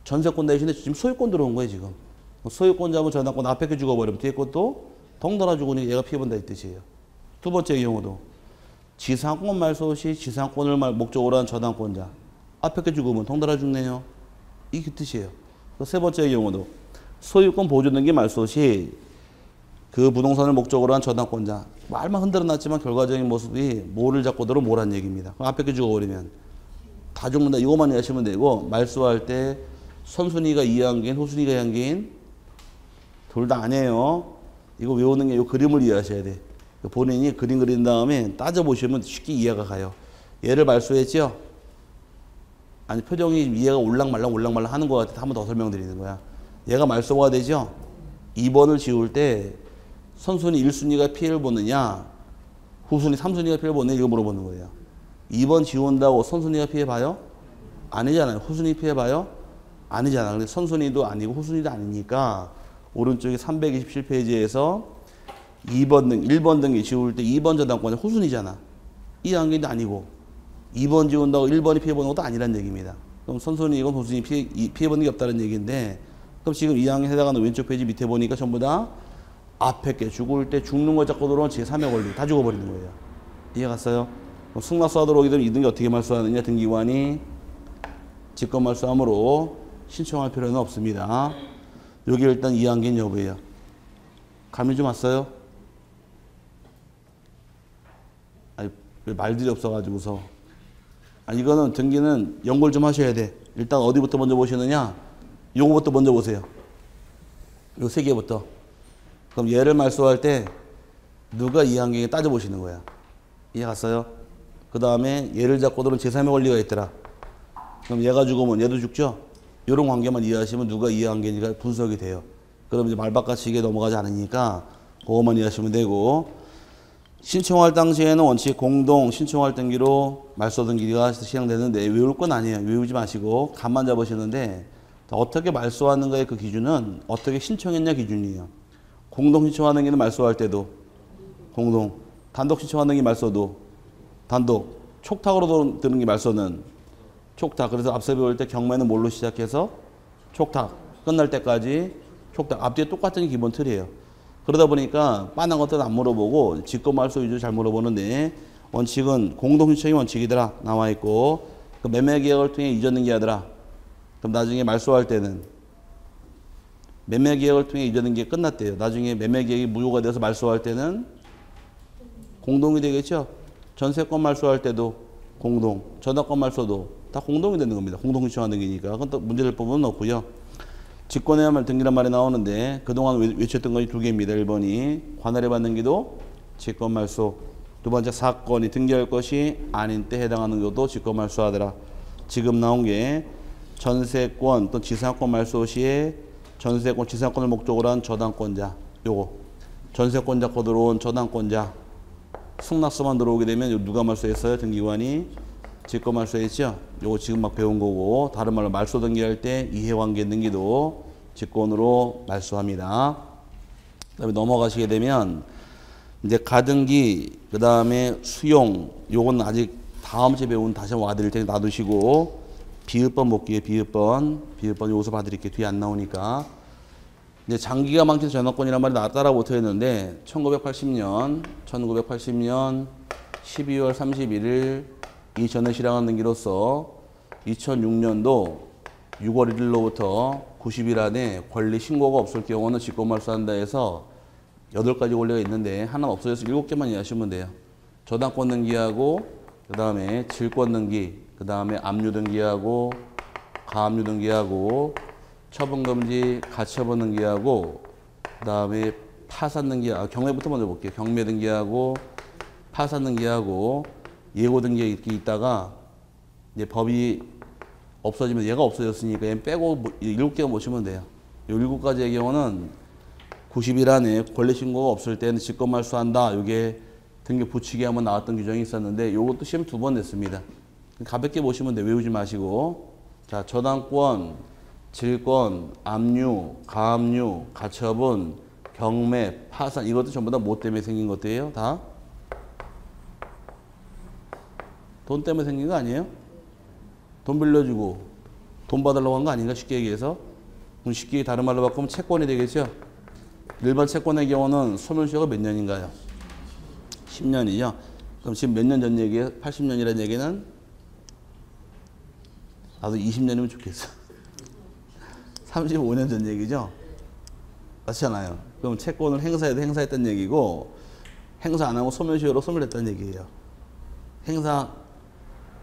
전세권 대신에 지금 소유권 들어온 거예요 지금. 소유권 잡은 저당권 앞에 게 죽어버리면 뒤에 것도 덩달아 죽으니까 얘가 피해본다 이 뜻이에요. 두 번째 경우도 지상권 말소 시 지상권을 목적으로 한 저당권자 앞에 게 죽으면 덩달아 죽네요. 이게 뜻이에요. 세 번째 경우도 소유권 보존 등기 말소 시 그 부동산을 목적으로 한 저당권자 말만 흔들어 놨지만 결과적인 모습이 뭐를 잡고 들어 뭐란 얘기입니다. 앞에 게 죽어버리면 다 죽는다. 이것만 이해하시면 되고 말소할 때 선순위가 이한계인 후순위가 이한계인 둘 다 아니에요. 이거 외우는 게 이 그림을 이해하셔야 돼. 본인이 그림 그린 다음에 따져보시면 쉽게 이해가 가요. 얘를 말소했죠? 아니 표정이 이해가 올랑말랑 하는 것 같아. 한 번 더 설명드리는 거야. 얘가 말소가 되죠? 2번을 지울 때 선순위 1순위가 피해를 보느냐 후순위 3순위가 피해를 보느냐 이거 물어보는 거예요. 2번 지운다고 선순위가 피해봐요? 아니잖아요. 후순위 피해봐요? 아니잖아. 근데 선순위도 아니고 후순위도 아니니까 오른쪽에 327페이지에서 1번 등기 지울 때 2번 저당권이 후순위잖아. 이 한계도 아니고 2번 지운다고 1번이 피해보는 것도 아니란 얘기입니다. 그럼 선순위건 후순위 피해보는 게 없다는 얘기인데 그럼 지금 이 항에 해당하는 왼쪽 페이지 밑에 보니까 전부 다 앞에 게 죽을 때 죽는 걸 잡고 들어온 제3의 권리 다 죽어버리는 거예요. 이해 갔어요? 그럼 승낙서가 들어오게 되면 이 등기 어떻게 말소하느냐 등기관이 직권 말소함으로 신청할 필요는 없습니다. 여기 일단 이한계인 여부예요. 감이 좀 왔어요? 아니 말들이 없어가지고서 이거는 등기는 연구를 좀 하셔야 돼. 일단 어디부터 먼저 보시느냐 요거부터 먼저 보세요. 요 세 개부터. 그럼 얘를 말소할 때 누가 이한계인에 따져보시는 거야. 이해 갔어요? 그 다음에 얘를 잡고 들은 제3의 권리가 있더라. 그럼 얘가 죽으면 얘도 죽죠? 이런 관계만 이해하시면 누가 이해한계인지가 분석이 돼요. 그럼 이제 말바꿔치기에 넘어가지 않으니까 그것만 이해하시면 되고 신청할 당시에는 원칙 공동 신청할 등기로 말소 등기가 시행되는데 외울 건 아니에요. 외우지 마시고 감만 잡으시는데 어떻게 말소하는가의 그 기준은 어떻게 신청했냐 기준이에요. 공동 신청하는 게 말소할 때도 공동 단독 신청하는 게 말소도 단독 촉탁으로 드는 게 말소는 촉탁. 그래서 앞서 배울 때 경매는 뭘로 시작해서 촉탁 끝날 때까지 촉탁 앞뒤에 똑같은 기본 틀이에요. 그러다 보니까 빤한 것들은 안 물어보고 직권 말소 위주로 잘 물어보는데 원칙은 공동신청이 원칙이더라 나와 있고 그 매매 계약을 통해 이전 등기하더라. 그럼 나중에 말소할 때는 매매 계약을 통해 이전 등기가 끝났대요. 나중에 매매 계약이 무효가 돼서 말소할 때는 공동이 되겠죠. 전세권 말소할 때도 공동, 저당권 말소도 다 공동이 되는 겁니다. 공동신청한 등기니까. 그건 또 문제될 부분은 없고요. 직권해야만 등기란 말이 나오는데 그동안 외쳤던 것이 두 개입니다. 1번이 관할에 받는 기도 직권 말소. 두 번째 사건이 등기할 것이 아닌 때 해당하는 것도 직권 말소하더라. 지금 나온 게 전세권 또 지상권 말소 시에 전세권 지상권을 목적으로 한 저당권자 요거 전세권자 거 들어온 저당권자 승낙서만 들어오게 되면 이거 누가 말소했어요? 등기관이 직권 말소했죠. 요거 지금 막 배운 거고 다른 말로 말소 등기할 때 이해관계 등기도 직권으로 말소합니다. 그다음에 넘어가시게 되면 이제 가등기 그 다음에 수용 요건 아직 다음 주에 배운 다시 한번 와드릴 테니 놔두시고 비읍번 볼게요. 비읍번 요소 봐드릴게요. 뒤에 안 나오니까 이제 장기가 망친 전환권이란 말이 따라 못했는데 1980년 12월 31일 이 전에 실행한 등기로서 2006년도 6월 1일로부터 90일 안에 권리 신고가 없을 경우는 직권 말소한다 해서 8가지 권리가 있는데 하나 없어져서 7개만 이해하시면 돼요. 저당권 등기하고 그 다음에 질권 등기 그 다음에 압류 등기하고 가압류 등기하고 처분금지 가처분 등기하고 그 다음에 파산 등기 경매부터 먼저 볼게요. 경매 등기하고 파산 등기하고 예고 등기가 이렇게 있다가 이제 법이 없어지면 얘가 없어졌으니까 얘 빼고 7개가 보시면 돼요. 이 7가지의 경우는 90일 안에 권리 신고가 없을 때는 직권 말소한다. 이게 등기 부칙에 한번 나왔던 규정이 있었는데 이것도 시험 2번 냈습니다. 가볍게 보시면 돼. 외우지 마시고. 자, 저당권, 질권, 압류, 가압류, 가처분, 경매, 파산 이것도 전부 다 뭐 때문에 생긴 것들이에요? 다? 돈 때문에 생긴 거 아니에요? 돈 빌려주고 돈 받으려고 한 거 아닌가? 쉽게 얘기해서. 그럼 쉽게 다른 말로 바꾸면 채권이 되겠죠? 일반 채권의 경우는 소멸시효가 몇 년인가요? 10년이죠. 그럼 지금 몇 년 전 얘기예요? 80년이라는 얘기는 나도 20년이면 좋겠어. 35년 전 얘기죠? 맞잖아요. 그럼 채권을 행사했던 얘기고 행사 안 하고 소멸시효로 소멸했다는 얘기예요. 행사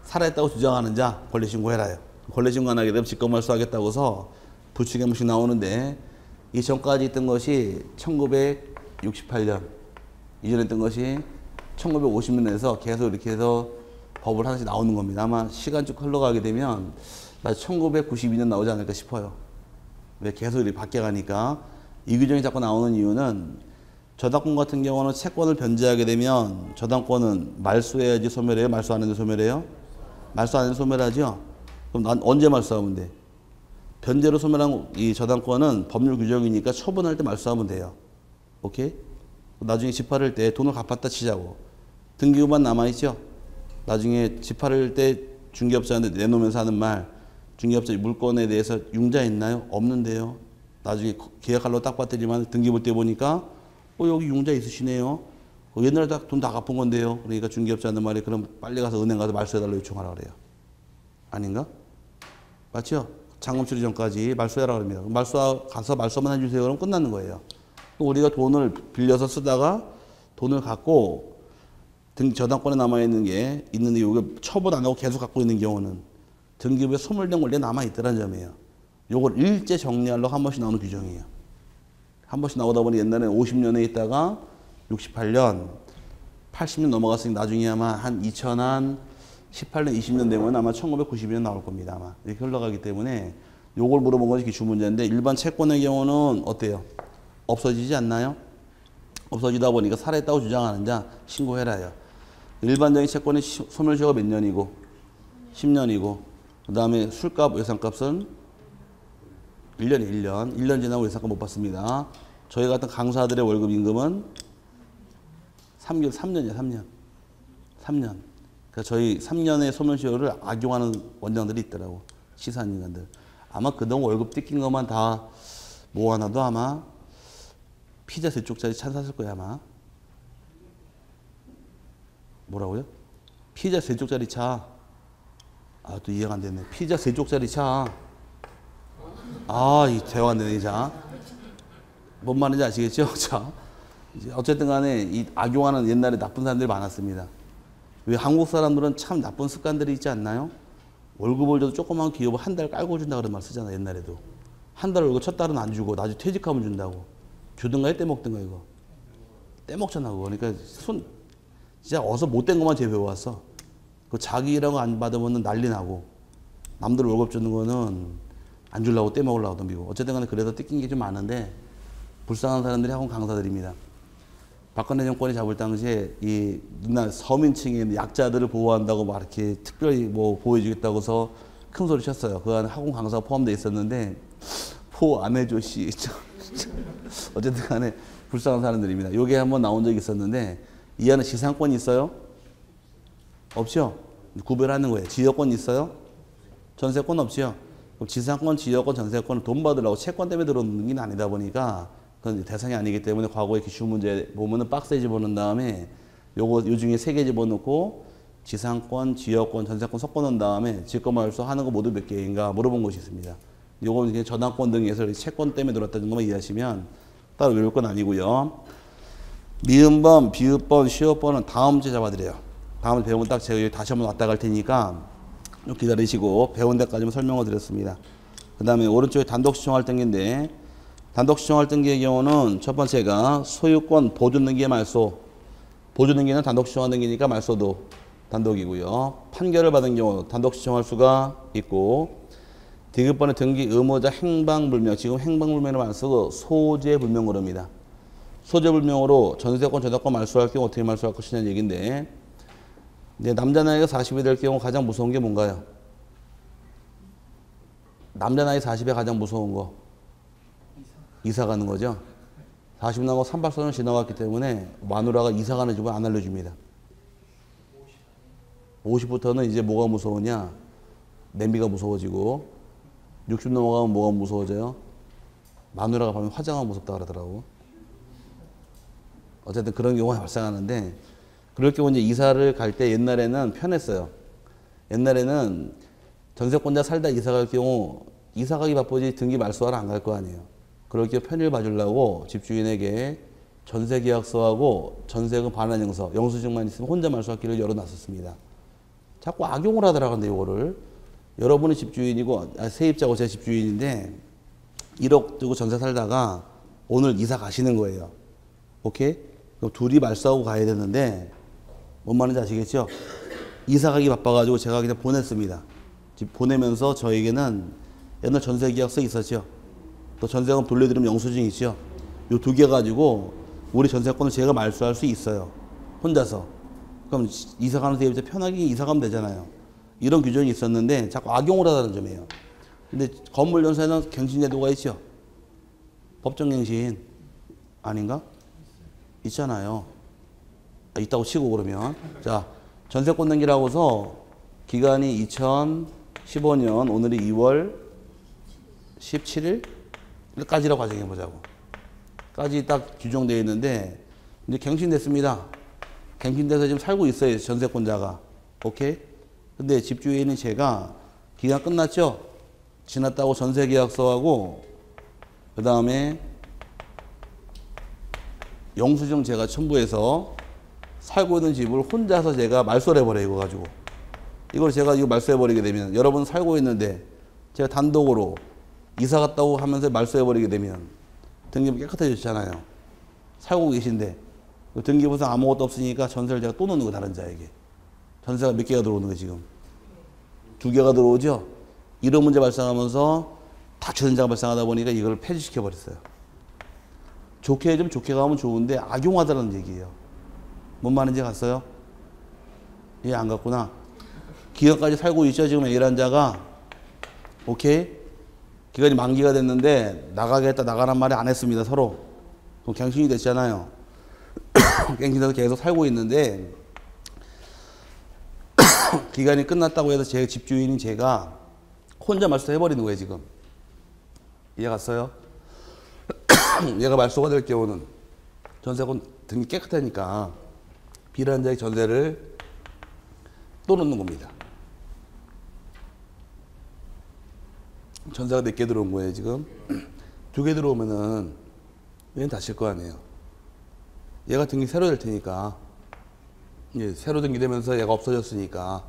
살아있다고 주장하는 자 권리 신고해라요. 권리 신고 안 하게 되면 직권 말소하겠다고서 부칙에 한 번씩 나오는데 이전까지 있던 것이 1968년 이전에 있던 것이 1950년에서 계속 이렇게 해서 법을 하나씩 나오는 겁니다. 아마 시간 쭉 흘러가게 되면 나 1992년 나오지 않을까 싶어요. 왜 계속 이렇게 바뀌어가니까 이 규정이 자꾸 나오는 이유는 저당권 같은 경우는 채권을 변제하게 되면 저당권은 말소해야지 소멸해요? 말소 안 해도 소멸해요? 말소 안 해도 소멸하죠? 그럼 난 언제 말소하면 돼? 변제로 소멸한 이 저당권은 법률 규정이니까 처분할 때 말소하면 돼요. 오케이? 나중에 집팔을 때 돈을 갚았다 치자고. 등기부만 남아있죠? 나중에 집팔을 때 중개업자한테 내놓으면서 하는 말, 중개업자 물건에 대해서 융자 있나요? 없는데요. 나중에 계약할로 딱 봤더니만 등기부 때 보니까 여기 융자 있으시네요. 옛날에 돈 다 갚은 건데요. 그러니까 중개업자한테 말이 그럼 빨리 가서 은행 가서 말소해달라고 요청하라 그래요. 아닌가? 맞죠? 잔금 처리 전까지 말소해라 그럽니다. 가서 말소만 해주세요. 그러면 끝나는 거예요. 우리가 돈을 빌려서 쓰다가 돈을 갖고 저당권에 남아있는 게 있는데 이게 처분 안 하고 계속 갖고 있는 경우는 등기부에 소멸된 권리가 남아있더라는 점이에요. 요걸 일제 정리하려고 한 번씩 나오는 규정이에요. 한 번씩 나오다 보니 옛날에 50년에 있다가 68년, 80년 넘어갔으니 나중에 아마 한 2018년, 20년 되면 아마 1992년 나올 겁니다. 아마 이렇게 흘러가기 때문에 요걸 물어본 것이 주문제인데 일반 채권의 경우는 어때요? 없어지지 않나요? 없어지다 보니까 살아있다고 주장하는 자 신고해라요. 일반적인 채권의 소멸시효가 몇 년이고 10년이고 그 다음에 술값, 외상값은 1년에 1년 지나고 외상값 못 받습니다. 저희 같은 강사들의 월급 임금은 3년이에요. 3년. 그러니까 저희 3년의 소멸시효를 악용하는 원장들이 있더라고. 시사인간들. 아마 그동안 월급 뜯긴 것만 다 모아놔도 아마 피자 3쪽짜리 차 샀을 거야 아마. 뭐라고요? 피자 3쪽짜리 차. 아, 또 이해가 안 됐네. 피자 3쪽짜리 차. 아, 이 대화가 안 되네, 자. 뭔 말인지 아시겠죠? 자. 이제 어쨌든 간에 이 악용하는 옛날에 나쁜 사람들이 많았습니다. 왜 한국 사람들은 참 나쁜 습관들이 있지 않나요? 월급을 줘도 조그만 기업을 한 달 깔고 준다 그런 말 쓰잖아, 옛날에도. 한 달 월급 첫 달은 안 주고 나중에 퇴직하면 준다고. 주든가 떼먹든가 이거. 떼먹잖아, 그거. 그러니까 진짜 어서 못된 것만 제 배워왔어. 그 자기 일하고 안 받으면 난리 나고, 남들 월급 주는 거는 안 주려고 떼먹으려고 덤비고. 어쨌든 간에 그래서 뜯긴 게 좀 많은데, 불쌍한 사람들이 학원 강사들입니다. 박근혜 정권이 잡을 당시에 이 누나 서민층의 약자들을 보호한다고 막 이렇게 특별히 뭐 보호해주겠다고 해서 큰 소리 쳤어요. 그 안에 학원 강사가 포함되어 있었는데, 보호 안 해줘, 씨. 어쨌든 간에 불쌍한 사람들입니다. 요게 한번 나온 적이 있었는데, 이 안에 지상권이 있어요? 없죠? 구별하는 거예요. 지역권 있어요? 전세권 없죠? 그럼 지상권, 지역권, 전세권은 돈 받으려고 채권 때문에 들어오는 게 아니다 보니까 그건 대상이 아니기 때문에 과거에 기출 문제 보면은 박스에 집어넣은 다음에 요 중에 3개 집어넣고 지상권, 지역권, 전세권 섞어놓은 다음에 지권말소 하는 거 모두 몇 개인가 물어본 곳이 있습니다. 요거는 그냥 저당권 등에서 채권 때문에 들어왔다는 것만 이해하시면 따로 외울 건 아니고요. 미음번, 비읍번, 시어번은 다음 주에 잡아드려요. 다음에 배우면 딱 제가 여기 다시 한번 왔다 갈 테니까 좀 기다리시고 배운 데까지만 설명을 드렸습니다. 그 다음에 오른쪽에 단독시청활등기인데 단독시청활등기의 경우는 첫 번째가 소유권 보존등기의 말소. 보존등기는 단독시청활등기니까 말소도 단독이고요. 판결을 받은 경우 단독시청할 수가 있고 디귿번의 등기 의무자 행방불명. 지금 행방불명을 안 쓰고 소재불명으로입니다. 소재불명으로 전세권, 저당권 말소할 경우 어떻게 말소할 것이냐는 얘기인데 이제 남자 나이가 40이 될 경우 가장 무서운 게 뭔가요? 남자 나이 40에 가장 무서운 거 이사 가는 거죠. 40 나고 38선을 지나갔기 때문에 마누라가 이사 가는 집을 안 알려줍니다. 50부터는 이제 뭐가 무서우냐? 냄비가 무서워지고 60 넘어가면 뭐가 무서워져요? 마누라가 보면 화장하면 무섭다 그러더라고. 어쨌든 그런 경우가 발생하는데 그럴 경우 이제 이사를 갈 때 옛날에는 편했어요. 옛날에는 전세권자 살다 이사 갈 경우 이사 가기 바쁘지 등기 말소하러 안 갈 거 아니에요. 그럴 경우 편의를 봐주려고 집주인에게 전세계약서하고 전세금 반환영서, 영수증만 있으면 혼자 말소할 길을 열어놨었습니다. 자꾸 악용을 하더라고요, 이거를. 여러분이 집주인이고, 세입자고 제 집주인인데 1억 주고 전세 살다가 오늘 이사 가시는 거예요. 오케이? 그럼 둘이 말소하고 가야 되는데 뭔 말인지 아시겠죠? 이사 가기 바빠가지고 제가 그냥 보냈습니다. 집 보내면서 저에게는 옛날 전세계약서 있었죠. 또 전세금 돌려드리면 영수증 있죠. 요 2개 가지고 우리 전세권을 제가 말소할 수 있어요. 혼자서. 그럼 이사 가는 세입자 편하게 이사 가면 되잖아요. 이런 규정이 있었는데 자꾸 악용을 하다는 점이에요. 근데 건물전세는 갱신제도가 있죠. 법정갱신 아닌가? 있잖아요. 있다고 치고 그러면. 자, 전세권 등기라고서 기간이 2015년 오늘이 2월 17일까지라고 가정해보자고. 까지 딱 규정되어 있는데 이제 갱신됐습니다. 갱신돼서 지금 살고 있어요. 전세권자가. 오케이? 근데 집주인인 제가 기간 끝났죠? 지났다고 전세계약서하고 그 다음에 영수증 제가 첨부해서 살고 있는 집을 혼자서 제가 말소를 해버려요. 이거 가지고. 이걸 제가 이거 말소해버리게 되면 여러분 살고 있는데 제가 단독으로 이사 갔다고 하면서 말소해버리게 되면 등기부 깨끗해졌잖아요. 살고 계신데 등기부상 아무것도 없으니까 전세를 제가 또 넣는 거 다른 자에게. 전세가 몇 개가 들어오는 거예요 지금? 2개가 들어오죠? 이런 문제 발생하면서 다처전자가 발생하다 보니까 이걸 폐지시켜버렸어요. 좋게 해주면 좋게 가면 좋은데 악용하다는 얘기예요. 뭔 말인지 갔어요? 이해 안 갔구나. 기간까지 살고 있죠 지금 A란자가. 오케이? 기간이 만기가 됐는데 나가겠다 나가란 말이 안 했습니다 서로. 그럼 갱신이 됐잖아요. 갱신돼서 계속 살고 있는데 기간이 끝났다고 해서 제 집주인인 제가 혼자 말소해버리는 거예요 지금. 이해 갔어요? 얘가 말소가 될 경우는 전세권 등기 깨끗하니까 B라는 자의 전세를 또 넣는 겁니다. 전세가 4개 들어온 거예요, 지금. 2개 들어오면은 얘는 닫힐 거 아니에요. 얘가 등기 새로 될 테니까. 예, 새로 등기되면서 얘가 없어졌으니까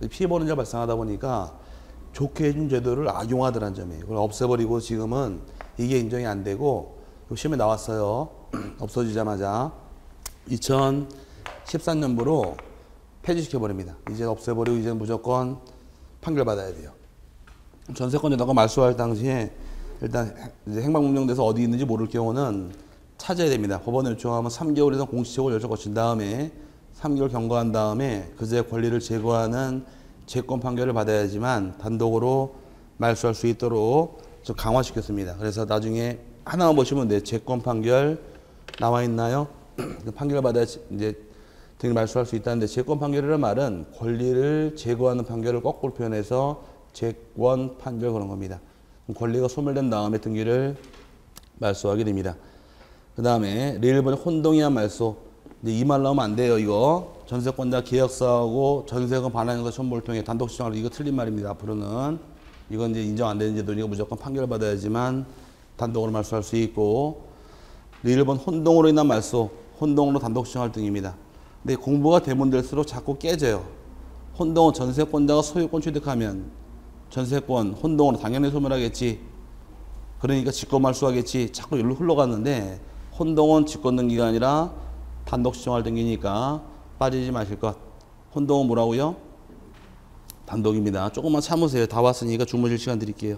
피해보는 자 발생하다 보니까 좋게 해준 제도를 악용하더란 점이에요. 그걸 없애버리고 지금은 이게 인정이 안 되고 시험에 나왔어요. 없어지자마자 2013년부로 폐지시켜버립니다. 이제 없애버리고 이제 무조건 판결받아야 돼요. 전세권에다가 말소할 당시에 일단 이제 행방불명돼서 어디 있는지 모를 경우는 찾아야 됩니다. 법원에 요청하면 3개월 이상 공시적으로 열차 거친 다음에 3개월 경과한 다음에 그제의 권리를 제거하는 채권 판결을 받아야지만 단독으로 말소할 수 있도록 좀 강화시켰습니다. 그래서 나중에 하나만 보시면 돼. 채권 판결 나와 있나요? 판결을 받아야 이제 등기 말소할 수 있다는데 채권 판결이라는 말은 권리를 제거하는 판결을 거꾸로 표현해서 채권 판결 그런 겁니다. 권리가 소멸된 다음에 등기를 말소하게 됩니다. 그 다음에 레일번의 혼동이한 말소. 이 말 나오면 안 돼요. 이거 전세권자 계약서하고 전세금 반환형사 첨부를 통해 단독 시정하는 이거 틀린 말입니다. 앞으로는 이건 이제 인정 안 되는 제도니까 무조건 판결을 받아야지만 단독으로 말소할 수 있고 레일번 혼동으로 인한 말소, 혼동으로 단독 시정할 등입니다. 근데 공부가 되문될수록 자꾸 깨져요. 혼동은 전세권자가 소유권 취득하면 전세권 혼동으로 당연히 소멸하겠지. 그러니까 직권 말소하겠지. 자꾸 여기로 흘러갔는데 혼동은 직권 등기가 아니라 단독 시정할 등기니까 빠지지 마실 것. 혼동은 뭐라고요? 단독입니다. 조금만 참으세요. 다 왔으니까 주무실 시간 드릴게요.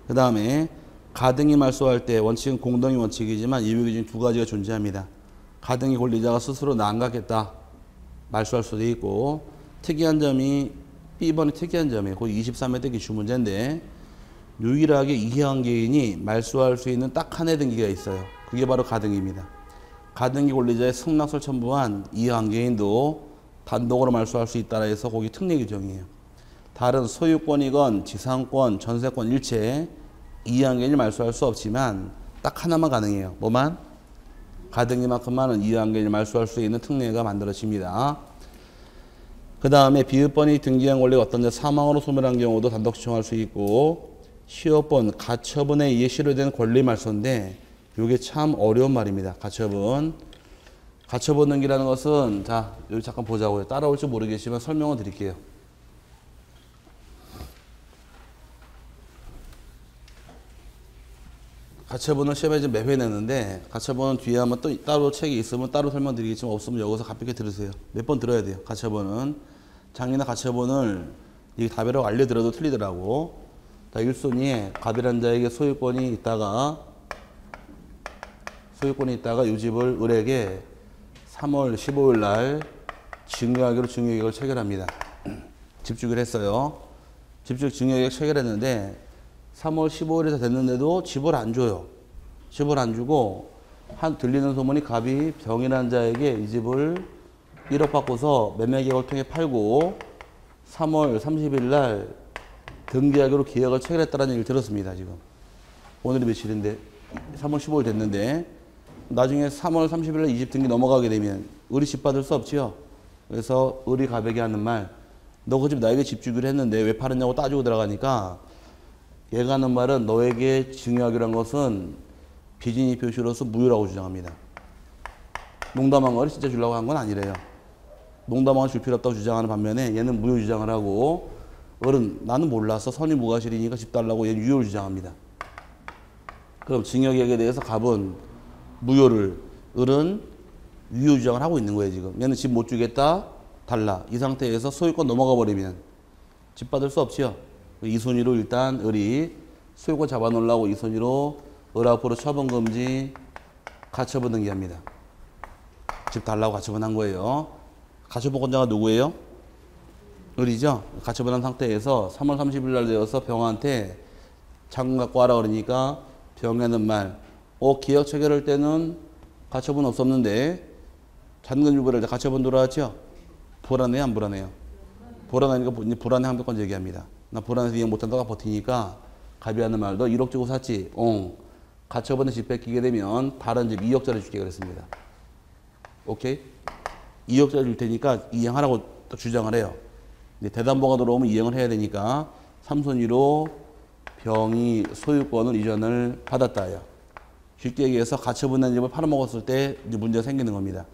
그 다음에 가등기 말소할 때 원칙은 공동의 원칙이지만 예외 기준 2가지가 존재합니다. 가등기 권리자가 스스로 난각했다. 말소할 수도 있고 특이한 점이 B번의 특이한 점이에요. 그 23회 등기 주문제인데 유일하게 이해관계인이 말소할 수 있는 딱 한 해 등기가 있어요. 그게 바로 가등기입니다. 가등기 권리자의 승낙서를 첨부한 이해관계인도 단독으로 말소할 수 있다라 해서 거기 특례 규정이에요. 다른 소유권이건 지상권, 전세권 일체 이해관계인이 말소할 수 없지만 딱 하나만 가능해요. 뭐만? 가등기만큼만은 이해관계인이 말소할 수 있는 특례가 만들어집니다. 그 다음에 비읍번이 등기한 권리가 어떤 데 사망으로 소멸한 경우도 단독 시정할 수 있고 시효번, 가처분에 의해 실효된 권리 말소인데 이게 참 어려운 말입니다. 가처분. 가처분 등기라는 것은 자 여기 잠깐 보자고요. 따라올지 모르겠지만 설명을 드릴게요. 가처분을 시험에 좀 매회 내는데 가처분은 뒤에 한번 또 따로 책이 있으면 따로 설명드리겠지만 없으면 여기서 가볍게 들으세요. 몇 번 들어야 돼요. 가처분은 장리나 가처분을 이게 답이라고 알려드려도 틀리더라고. 자, 1순위에 갑이라는 자에게 소유권이 있다가 이 집을 을에게 3월 15일 날 증여하기로 증여계획을 체결합니다. 집주기를 했어요. 집주기 증여계획 체결했는데 3월 15일에 다 됐는데도 집을 안 줘요. 집을 안 주고 들리는 소문이 갑이 병이라는 자에게 이 집을 1억 받고서 매매계획을 통해 팔고 3월 30일 날 등기하기로 계약을 체결했다는 얘기를 들었습니다. 지금 오늘이 며칠인데 3월 15일 됐는데 나중에 3월 30일 날 이 집 등기 넘어가게 되면 을이 집 받을 수 없지요. 그래서 을이 갑에게 하는 말, 너 그 집 나에게 집 주기로 했는데 왜 팔았냐고 따지고 들어가니까 얘가 하는 말은 너에게 증여하기로 한 것은 비진이 표시로서 무효라고 주장합니다. 농담한 거를 진짜 주려고 한 건 아니래요. 농담한 걸 줄 필요 없다고 주장하는 반면에 얘는 무효 주장을 하고 을은 나는 몰라서 선이 무과실이니까 집 달라고 얘는 유효를 주장합니다. 그럼 증여계획에 대해서 갑은 무효를, 을은 유효 주장을 하고 있는 거예요. 지금 얘는 집 못 주겠다 달라. 이 상태에서 소유권 넘어가 버리면 집 받을 수 없지요. 이 순위로 일단 을이 소유권 잡아놓으려고 이 순위로 을 앞으로 처분 금지 가처분 등기합니다. 집 달라고 가처분한 거예요. 가처분권자가 누구예요? 을이죠. 가처분한 상태에서 3월 30일 날 되어서 병한테 자금 갖고 와라 그러니까 병하는 말, 계약 체결할 때는 가처분 없었는데 잔금 유보를 할 때 가처분 들어왔죠? 불안해요, 안 불안해요? 불안하니까 불안해 항변권 제기합니다. 나 불안해서 이행 못한다가 버티니까 갑이 하는 말도 1억 주고 샀지. 가처분에 집 뺏기게 되면 다른 집 2억짜리 줄게 그랬습니다. 오케이? 2억짜리 줄 테니까 이행하라고 또 주장을 해요. 근데 대담보가 들어오면 이행을 해야 되니까 삼순위로 병이 소유권을 이전을 받았다요. 쉽게 얘기해서 가처분 난 집을 팔아먹었을 때 이제 문제가 생기는 겁니다.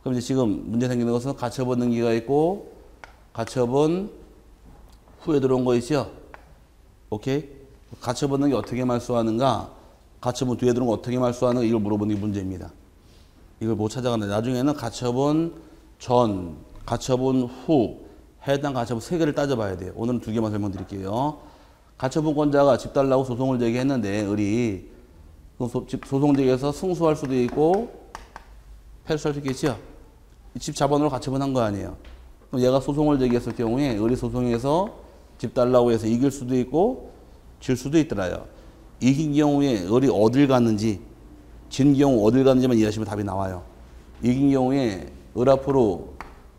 그럼 이제 지금 문제 생기는 것은 가처분 등기가 있고 가처분 후에 들어온 거 있죠? 오케이? 가처분 등기 어떻게 말소하는가? 가처분 뒤에 들어온 거 어떻게 말소하는가? 이걸 물어보는 게 문제입니다. 이걸 못 찾아가는데 나중에는 가처분 전, 가처분 후 해당 가처분 3개를 따져봐야 돼요. 오늘은 2개만 설명드릴게요. 가처분권자가 집 달라고 소송을 제기했는데 을이 소송 제기해서 승소할 수도 있고 패소할 수 있겠죠? 집 자본으로 가처분한 거 아니에요. 그럼 얘가 소송을 제기했을 경우에 을이 소송에서 집 달라고 해서 이길 수도 있고 질 수도 있더라요. 이긴 경우에 을이 어딜 갔는지 진 경우 어딜 갔는지만 이해하시면 답이 나와요. 이긴 경우에 을 앞으로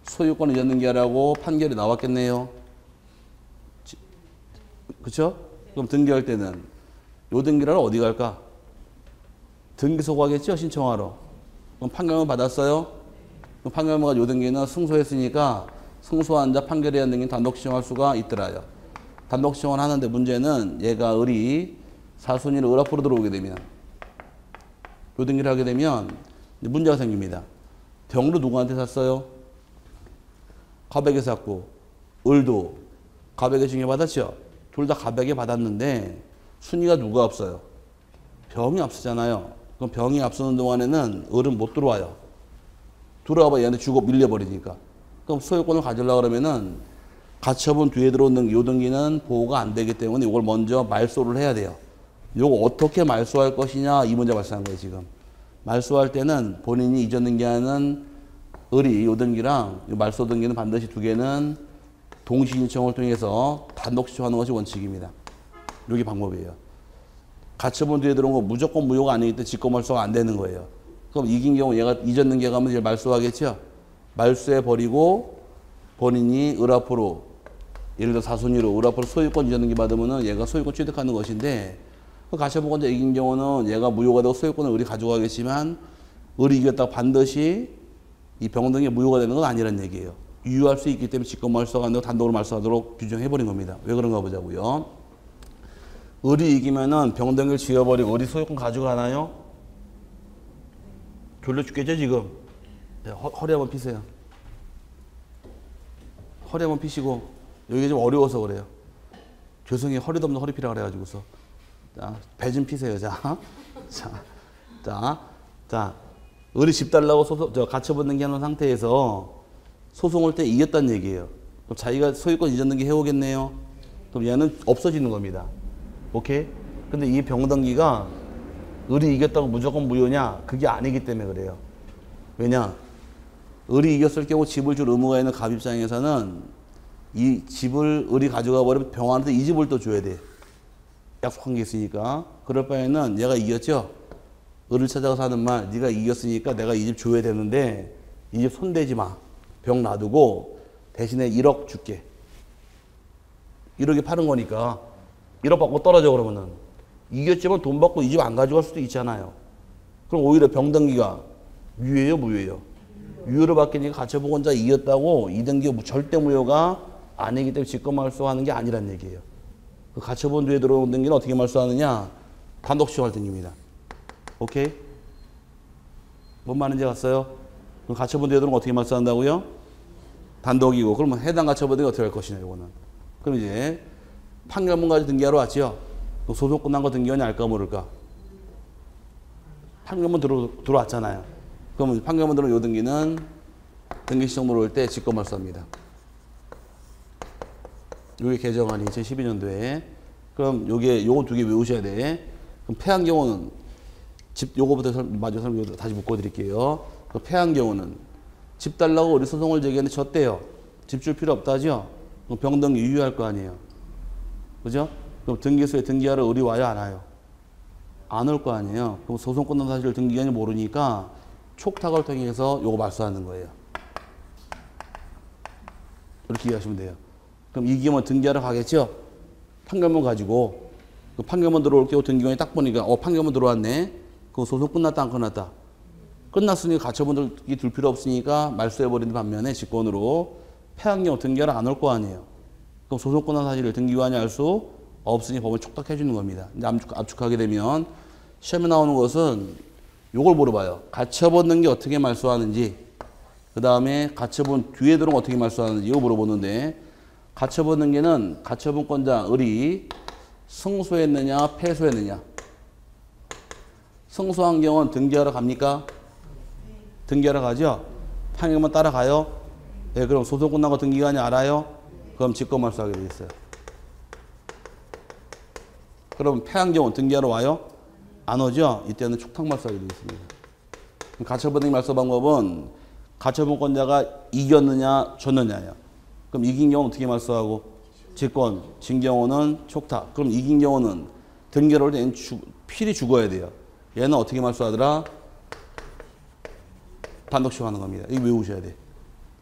소유권 이전 등기하라고 판결이 나왔겠네요. 그쵸? 그럼 등기할 때는 요 등기를 어디 갈까? 등기소 가겠죠? 신청하러. 그럼 판결문 받았어요? 그럼 판결문 가지고 요 등기는 승소했으니까 승소한 자 판결에 대한 등기는 단독 신청할 수가 있더라요. 단독 신청을 하는데 문제는 얘가 을이 사순위로 을 앞으로 들어오게 되면 요 등기를 하게 되면 문제가 생깁니다. 병도 누구한테 샀어요? 가백에 샀고 을도 가백에 증여받았죠? 둘 다 가백에 받았는데 순위가 누가 앞서요? 병이 앞서잖아요. 그럼 병이 앞서는 동안에는 을은 못 들어와요. 들어와봐 얘한테 주고 밀려버리니까. 그럼 소유권을 가지려고 그러면은 가처분 뒤에 들어오는 요 등기는 보호가 안 되기 때문에 이걸 먼저 말소를 해야 돼요. 요거 어떻게 말소할 것이냐 이 문제 발생한 거예요 지금. 말소할 때는 본인이 이전 등기하는 을이 요 등기랑 요 말소 등기는 반드시 2개는 동시 신청을 통해서 단독 신청하는 것이 원칙입니다. 이게 방법이에요. 가처분 뒤에 들어온 거 무조건 무효가 아니기 때문에 직권 말소가 안 되는 거예요. 그럼 이긴 경우 얘가 이전 등기가 가면 이제 말소하겠죠? 말소해 버리고 본인이 을 앞으로 예를 들어 사순위로 을 앞으로 소유권 이전 등기 받으면은 얘가 소유권 취득하는 것인데 그 가처분권자 이긴 경우는 얘가 무효가 되고 소유권을 을이 가져가겠지만 을이 이겼다고 반드시 이 병등이 무효가 되는 건 아니란 얘기예요. 유효할 수 있기 때문에 직권 말소가 안 되고 단독으로 말소하도록 규정해버린 겁니다. 왜 그런가 보자고요. 을이 이기면은 병등기를 지어버리고 을이 소유권 가져가나요? 졸려 죽겠죠 지금? 네, 허리 한번 피세요. 허리 한번 피시고 여기 좀 어려워서 그래요. 죄송해요. 허리도 없는 허리 피라 그래가지고서. 자, 배 좀 피세요. 자, 을이 집 달라고 가처분 등기하는 상태에서 소송할 때 이겼다는 얘기예요. 그럼 자기가 소유권 이전 등기 해오겠네요. 그럼 얘는 없어지는 겁니다. 오케이? 근데 이 병등기가 을이 이겼다고 무조건 무효냐? 그게 아니기 때문에 그래요. 왜냐? 을이 이겼을 경우 집을 줄 의무가 있는 갑 입장에서는 이 집을 을이 가져가 버리면 병한테 이 집을 또 줘야 돼. 약속한 게 있으니까. 그럴 바에는 얘가 이겼죠? 을을 찾아가서 하는 말, 네가 이겼으니까 내가 이 집 줘야 되는데 이 집 손대지 마. 병 놔두고 대신에 1억 줄게. 1억에 파는 거니까 1억 받고 떨어져 그러면은 이겼지만 돈 받고 이 집 안 가져갈 수도 있잖아요. 그럼 오히려 병등기가 유효예요, 무효예요? 유효로 바뀌니까 가처분권자 이겼다고 이 등기 절대 무효가 아니기 때문에 직권 말소하는 게 아니란 얘기예요. 그 가처분 뒤에 들어온 등기는 어떻게 말소하느냐? 단독 신청할 등기입니다. 오케이? 뭔 말인지 갔어요? 그럼 가처분 뒤에 들어온 거 어떻게 말소한다고요? 단독이고 그러면 해당 가처분 등기 어떻게 할 것이냐 이거는. 그럼 이제 판결문 가지고 등기하러 왔죠? 그럼 소송 끝난 거 등기하냐 알까 모를까? 판결문 들어왔잖아요. 그러면 판결문 들어온 요 등기는 등기 신청 물어올 때 직권 말소합니다. 요게 개정안이 2012년도에. 그럼 요거 2개 외우셔야 돼. 그럼 패한 경우는 요거부터 마저 설명 다시 묶어드릴게요. 그 패한 경우는 집 달라고 우리 소송을 제기했는데 졌대요. 집 줄 필요 없다죠? 그럼 병등기 유효할 거 아니에요. 그죠? 그럼 등기소에 등기하러 을이 와요, 안 와요? 안 올 거 아니에요. 그럼 소송 끝난 사실을 등기관이 모르니까 촉탁을 통해서 요거 말소하는 거예요. 이렇게 이해하시면 돼요. 그럼 이기면 등기하러 가겠죠? 판결문 가지고 그 판결문 들어올 경우 등기관이 딱 보니까 판결문 들어왔네. 그 소송 끝났다 안 끝났다? 끝났으니 가처분 둘 필요 없으니까 말소해버리는 반면에 직권으로 패한 경우 등기하러 안 올 거 아니에요. 그럼 소송권한 사실을 등기관이 알 수 없으니 법원이 촉탁해 주는 겁니다. 이제 압축하게 되면 시험에 나오는 것은 요걸 물어봐요. 가처분 등기 어떻게 말소하는지, 그 다음에 가처분 뒤에 들어온 어떻게 말소하는지 이거 물어보는데, 가처분 등기는 가처분권자 을이 승소했느냐 패소했느냐. 승소한 경우는 등기하러 갑니까? 등기하러 가죠? 판결만 따라가요? 네, 그럼 소송 끝난 거 등기관이 알아요? 그럼 직권 말소하게 돼 있어요. 그럼 패한 경우 등기하러 와요? 안 오죠? 이때는 촉탁 말소하게 돼 있습니다. 가처분 등기 말소 방법은 가처분권자가 이겼느냐 졌느냐예요. 그럼 이긴 경우는 어떻게 말소하고? 직권. 진 경우는 촉탁. 그럼 이긴 경우는 등기를 올 때는 필히 죽어야 돼요. 얘는 어떻게 말소하더라? 단독 하는 겁니다. 이거 외우셔야 돼.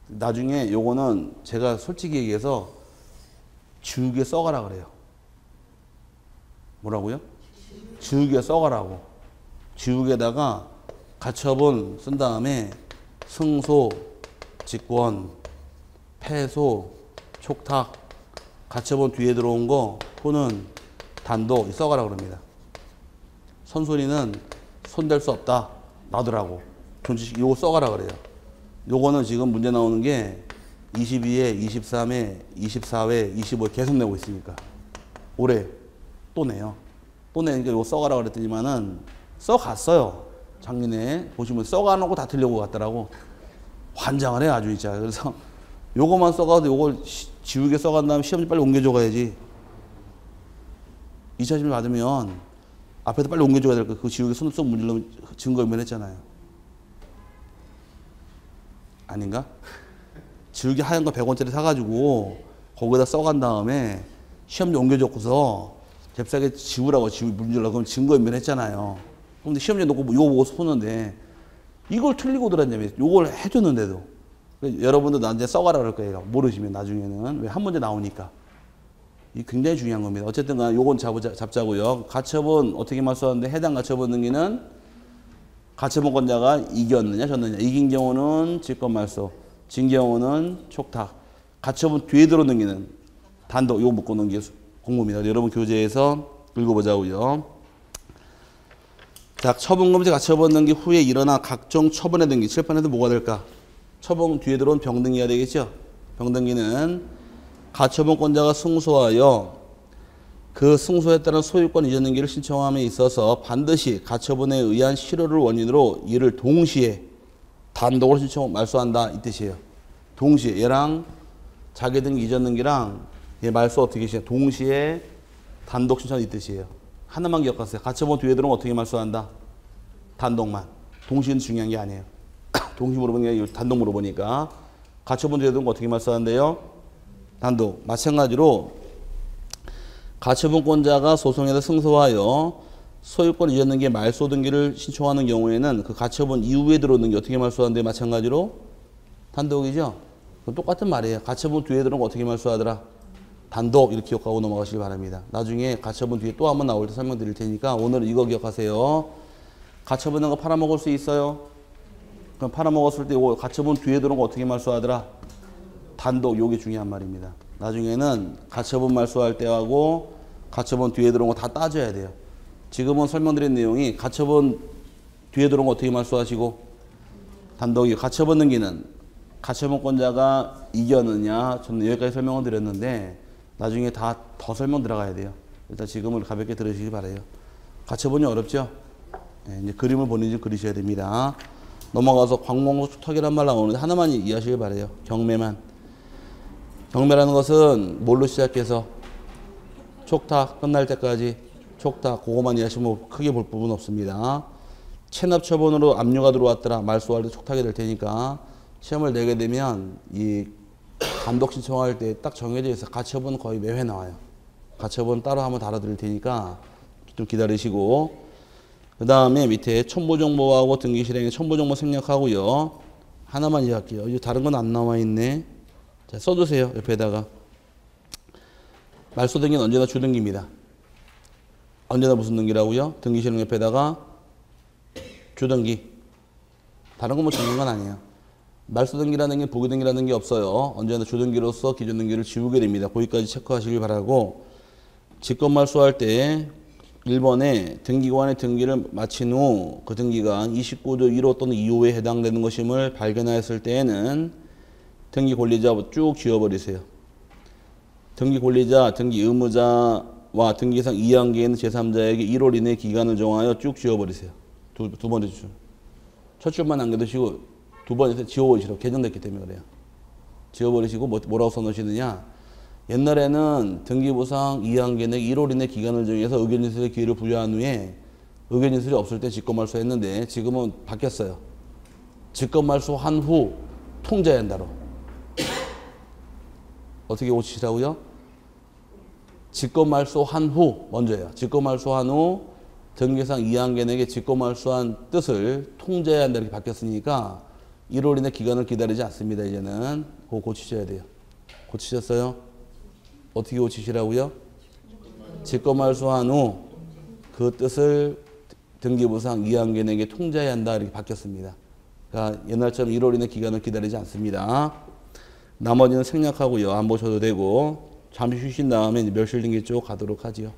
나중에 요거는 제가 솔직히 얘기해서 지우개 써가라 그래요. 뭐라고요? 지우개 써가라고. 지우개에다가 가처분 쓴 다음에 승소, 직권, 패소, 촉탁, 가처분 뒤에 들어온 거 또는 단독 써가라 그럽니다. 선순위는 손댈 수 없다. 놔두라고. 존치식 요거 써가라 그래요. 요거는 지금 문제 나오는 게 22회, 23회, 24회, 25회 계속 내고 있으니까. 올해 또 내요. 또 내니까 요거 써가라 그랬더니만은 써갔어요. 작년에 보시면 써가놓고 다 틀려고 갔더라고. 환장을 해 아주 진짜. 그래서 요거만 써가도 요걸 지우개 써간 다음에 시험지 빨리 옮겨줘 가야지. 2차 시험 받으면 앞에서 빨리 옮겨줘야 될 거. 그 지우개 손 쏙 문질러면 증거인멸했잖아요. 아닌가? 지우개 하얀 거 100원짜리 사가지고 거기다 써간 다음에 시험지 옮겨줬고서 잽싸게 지우라고 문질러. 그럼 증거인멸했잖아요. 근데 시험지 놓고 이거 보고 푸는데 이걸 틀리고 들었냐면 이걸 해줬는데도. 여러분도 나한테 써가라 그럴 거예요. 모르시면 나중에는. 왜 한 문제 나오니까. 이 굉장히 중요한 겁니다. 어쨌든 간 요건 잡자고요. 가처분 어떻게 말소하는데 해당 가처분 등기는 가처분권자가 이겼느냐 졌느냐. 이긴 경우는 직권 말소, 진 경우는 촉탁. 가처분 뒤에 들어온 등기는 단독. 요거 묶어놓은 게 공부입니다. 여러분 교재에서 읽어보자고요. 자, 처분금지 가처분 등기 후에 일어나 각종 처분의 등기. 칠판에도 뭐가 될까? 처분 뒤에 들어온 병등기가 되겠죠. 병등기는 가처분권자가 승소하여 그 승소에 따른 소유권 이전 등기를 신청함에 있어서 반드시 가처분에 의한 실효를 원인으로 이를 동시에 단독으로 신청 말소한다 이 뜻이에요. 동시에 얘랑 자기 등기 이전 등기랑 얘 말소 어떻게 시작? 동시에 단독 신청 이 뜻이에요. 하나만 기억하세요. 가처분 뒤에 들어오면 어떻게 말소한다? 단독만. 동시는 중요한 게 아니에요. 동시 물어보는 게 단독 물어보니까 가처분 뒤에 들어오면 어떻게 말소한대요? 단독. 마찬가지로 가처분권자가 소송에서 승소하여 소유권 이전 등기 말소 등기를 신청하는 경우에는 그 가처분 이후에 들어오는 게 어떻게 말소하는데 마찬가지로 단독이죠. 그럼 똑같은 말이에요. 가처분 뒤에 들어오는 거 어떻게 말소하더라? 단독. 이렇게 기억하고 넘어가시기 바랍니다. 나중에 가처분 뒤에 또 한번 나올 때 설명드릴 테니까 오늘은 이거 기억하세요. 가처분한 거 팔아먹을 수 있어요? 그럼 팔아먹었을 때 이거 가처분 뒤에 들어온 거 어떻게 말소하더라? 단독. 요게 중요한 말입니다. 나중에는 가처분 말소할 때하고 가처분 뒤에 들어온 거 다 따져야 돼요. 지금은 설명드린 내용이 가처분 뒤에 들어온 거 어떻게 말소하시고 단독이. 가처분 등기는 가처분권자가 이겼느냐 저는 여기까지 설명을 드렸는데 나중에 다 더 설명 들어가야 돼요. 일단 지금은 가볍게 들으시기 바라요. 가처분이 어렵죠? 네, 이제 그림을 본인이 그리셔야 됩니다. 넘어가서 광목록 촉탁이란 말 나오는데 하나만 이해하시길 바라요. 경매만. 경매라는 것은 뭘로 시작해서 촉탁 끝날 때까지 촉탁 그거만 이해하시면 크게 볼 부분 없습니다. 체납 처분으로 압류가 들어왔더라 말소할 때 촉탁이 될 테니까 시험을 내게 되면 이 단독 신청할 때 딱 정해져 있어. 가처분 거의 매회 나와요. 가처분 따로 한번 다뤄드릴 테니까 좀 기다리시고 그 다음에 밑에 첨부정보하고 등기 실행에 첨부정보 생략하고요. 하나만 이해할게요. 이제 다른 건 안 나와 있네. 자, 써두세요. 옆에다가. 말소 등기는 언제나 주등기입니다. 언제나 무슨 등기라고요? 등기 실행 옆에다가 주등기. 다른 거 뭐 적는 건 아니에요. 말소등기라는 게 보기등기라는 게 없어요. 언제나 주등기로서 기존등기를 지우게 됩니다. 거기까지 체크하시길 바라고 직권말소할 때 1번에 등기관의 등기를 마친 후 그 등기가 29조 1호 또는 2호에 해당되는 것임을 발견하였을 때에는 등기 권리자 쭉 지워버리세요. 등기 권리자, 등기 의무자와 등기상 이해관계에 있는 제3자에게 1월 이내 기간을 정하여 쭉 지워버리세요. 두 번째 줄. 첫 줄만 남겨두시고 두 번째 지워버리시라고. 개정됐기 때문에 그래요. 지워버리시고 뭐라고 써놓으시느냐. 옛날에는 등기부상 이해관계에 1월 이내 기간을 정해서 의견진술의 기회를 부여한 후에 의견진술이 없을 때 직권말소 했는데 지금은 바뀌었어요. 직권말소한 후 통자연다로. 어떻게 고치시라고요? 직권말소한 후 먼저예요. 직권말소한 후 등기상 이해관계에게 직권말소한 뜻을 통제해야 한다 이렇게 바뀌었으니까 1월 이내 기간을 기다리지 않습니다. 이제는 그거 고치셔야 돼요. 고치셨어요? 어떻게 고치시라고요? 직권말소한 후 그 뜻을 등기부상 이해관계에게 통제해야 한다 이렇게 바뀌었습니다. 그러니까 옛날처럼 1월 이내 기간을 기다리지 않습니다. 나머지는 생략하고요. 안 보셔도 되고 잠시 쉬신 다음에 멸실등기 쪽 가도록 하지요.